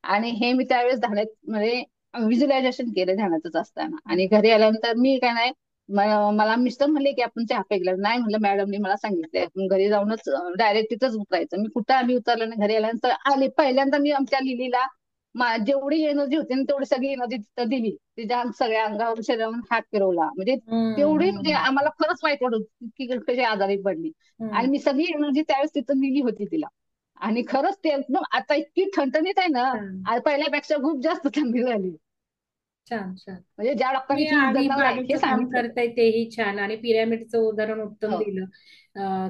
आणि हे मी त्यावेळेस ध्यानात म्हणजे व्हिज्युअलायझेशन केलं ध्यानातच असताना. आणि घरी आल्यानंतर मी काय नाही, मला मिस्टर म्हणले की आपण चहा प्यायला नाही. म्हणलं मॅडमनी मला सांगितलंय आपण घरी जाऊनच डायरेक्ट तिथंच उतरायचं. मी कुठं आम्ही उतरलं नाही, घरी आल्यानंतर आले पहिल्यांदा मी आमच्या लिलीला जेवढी एनर्जी होती ना तेवढी सगळी एनर्जी तिथं दिली. तिच्या सगळ्या अंगावर शरीरावर हात फिरवला. म्हणजे हम्म. तेवढी म्हणजे हम्म. आम्हाला खरंच वाईट वाटत होतं की कशी आजारी पडली. आणि हम्म. मी सगळी एनर्जी त्यावेळेस तिथं दिली होती तिला. आणि खरंच ते एकदम आता इतकी ठणठणीत आहे ना, छान पहिल्यापेक्षा खूप जास्त चांगली झाली. छान छान. म्हणजे ज्या डॉक्टरांनी मी ती आणि जगणार नाही हे बागेचं काम सांगितलं. करताय तेही छान, आणि पिरामिडचं उदाहरण उत्तम हो. दिलं.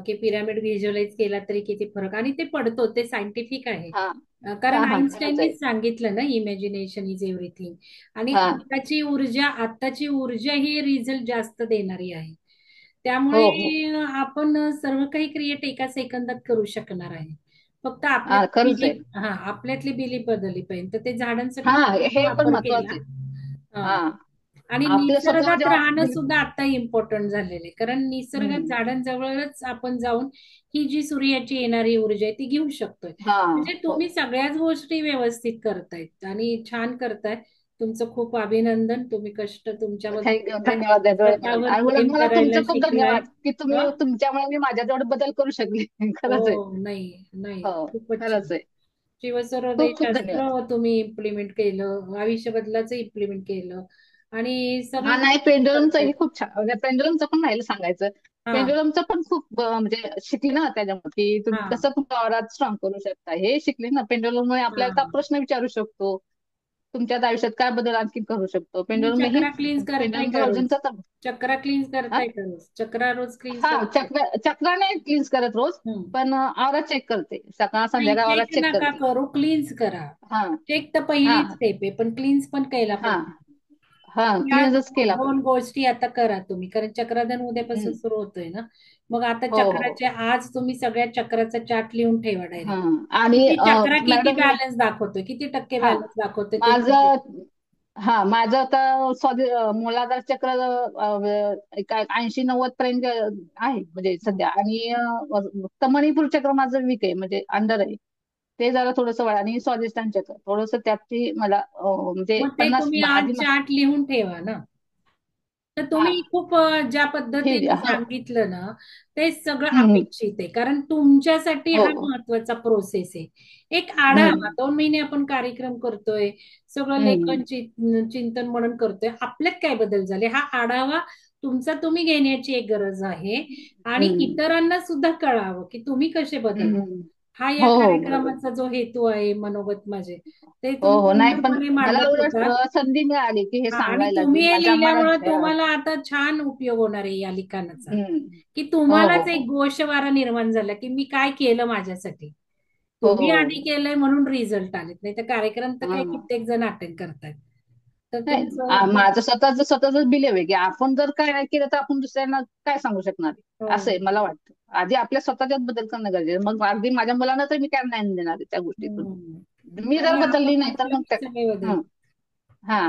की पिरामिड व्हिज्युअलाइज केला तरी किती फरक, आणि ते पडतो, ते सायंटिफिक आहे. हा कारण हा हा खरंच आहे. आईन्स्टाईननीच सांगितलं ना, इमॅजिनेशन इज एव्हरीथिंग. आणि हा. आत्ताची ऊर्जा ही रिझल्ट जास्त देणारी आहे. हो त्यामुळे हो. आपण सर्व काही क्रिएट एका सेकंदात करू शकणार आहे. फक्त हा आपल्यातली खरंच आहे. बिलीफ, हा, आपल्यातली बिलीफ बदलली पाहिजे. तर ते झाडांसाठी हा तुम्ही हे पण वापर केला. महत्वाचं आहे. हा. हा आणि आपल्या स्वतःवर निसर्गात जेव्हा राहणं सुद्धा आता इम्पॉर्टंट झालेलं आहे, कारण निसर्गात हम्म. झाडांजवळच आपण जाऊन ही जी सूर्याची येणारी ऊर्जा आहे ती घेऊ शकतोय. हा. म्हणजे हो. तुम्ही सगळ्याच गोष्टी व्यवस्थित करतायत आणि छान करताय. तुमचं खूप अभिनंदन. तुम्ही कष्ट थँक्यू, तुमच्याबद्दल धन्यवाद मॅडम. स्वतःवर आणि मला प्रेम मला करायला तुमचं खूप शिकलाय. धन्यवाद की तुम्ही हं? तुमच्यामुळे मी माझ्याजवळ बदल करू शकले. खरंच आहे. हो, नाही नाही, हो खूपच छान. खरंच आहे. जीवसर्वोदय खूप खूप शास्त्र धन्यवाद. तुम्ही इम्प्लिमेंट केलं, आयुष्य बदलाचं इम्प्लिमेंट केलं, आणि सगळी हा नाही, गोष्टी पेंडुलमचंही करतायत. खूप छान, म्हणजे पेंडुलमचं पण राहिलं सांगायचं. हा पेंडुलमचं पण खूप म्हणजे शिकली ना त्याच्यामध्ये की तुम्ही हा कसं तुमच्या आवाजात स्ट्रॉंग करू शकता हे शिकले ना. पेंडुलममुळे हा. आपल्याला प्रश्न विचारू शकतो, तुमच्या आयुष्यात काय बदल आणखी करू शकतो. तुम्ही पेंडुलम ही चक्रा क्लीन्स करताय पेंडुलमचं का रोज? वर्जनचा तर चक्रा क्लीन्स हा करताय का रोज? चक्रा रोज क्लीन्स हा करताय? चक्राने क्लीन्स करत रोज. हम्म. पण आवरा चेक करते, सकाळ नाही, संध्याकाळ आवरा चेक चेक नका करते. करू, क्लीन्स करा. हा चेक तर हा पहिली स्टेप आहे, पण क्लीन्स पण केला हा पाहिजे. हा या क्लीन्सच केला दोन पाहिजे. गोष्टी आता करा तुम्ही, कारण चक्रधन उद्यापासून हम्म. सुरू होतोय ना. मग आता हो हो. चक्राचे आज तुम्ही सगळ्या चक्राचा चार्ट लिहून ठेवा हा. डायरेक्ट. आणि किती चक्रा, किती मॅडम बॅलन्स दाखवतोय, किती टक्के हा बॅलन्स दाखवतोय ते लिहून ठेवा. माझं हा माझं आता मूलाधार चक्र एक 80-90 पर्यंत आहे म्हणजे हम्म. सध्या. आणि फक्त मणिपूर चक्र माझं वीक आहे, म्हणजे अंडर आहे. ते जरा थोडंसं वाढ. आणि स्वादिष्टान चक्र थोडंसं त्याची मला म्हणजे मग ते 50 तुम्ही आज आधी चार्ट लिहून ठेवा ना. तर हा तुम्ही खूप ज्या ठीक पद्धतीने आहे. हो. सांगितलं ना, ते सगळं हम्म. अपेक्षित आहे, कारण तुमच्यासाठी हो हा हो. महत्वाचा प्रोसेस आहे. एक आढावा, हम्म. 2 महिने आपण कार्यक्रम करतोय, सगळं हम्म. लेखन चिंतन म्हणून करतोय, आपल्यात काय बदल झाले हा आढावा तुमचा तुम्ही घेण्याची एक गरज आहे. आणि हम्म. इतरांना सुद्धा कळावं की तुम्ही कसे बदल, हम्म. हा या हो हो बरोबर. कार्यक्रमाचा जो हेतू आहे, मनोगत माझे, ते हो तुम्ही हो नाही, पण सुंदरपणे मला मांडत उलट होता. संधी मिळाली की हे हा, आणि सांगायला तुम्ही की हे माझ्या लिहिल्यामुळे मनात तुम्हाला आता छान उपयोग होणार आहे या लिखाणाचा. हम्म. की हो हो तुम्हालाच हो. एक गोषवारा निर्माण झाला की मी काय केलं माझ्यासाठी. हो तुम्ही आधी केलंय म्हणून रिझल्ट आलेत, नाही तर कार्यक्रम तर काही हा. कित्येक जण अटेंड करतायत. तर नाही, तुमचं माझं स्वतःच बिलीव आहे की आपण जर काय नाही केलं तर आपण दुसऱ्यांना काय सांगू शकणार आहे, असं आहे हो. मला वाटतं. आधी आपल्या स्वतःच्यात बदल करणं गरजेचं आहे. मग अगदी माझ्या मुलांना तर मी काय ज्ञान देणार आहे त्या गोष्टीतून. हम्म. मी जर आणि बदलली आपण नाही तर बदललं मग की सगळे बदल. हा. हा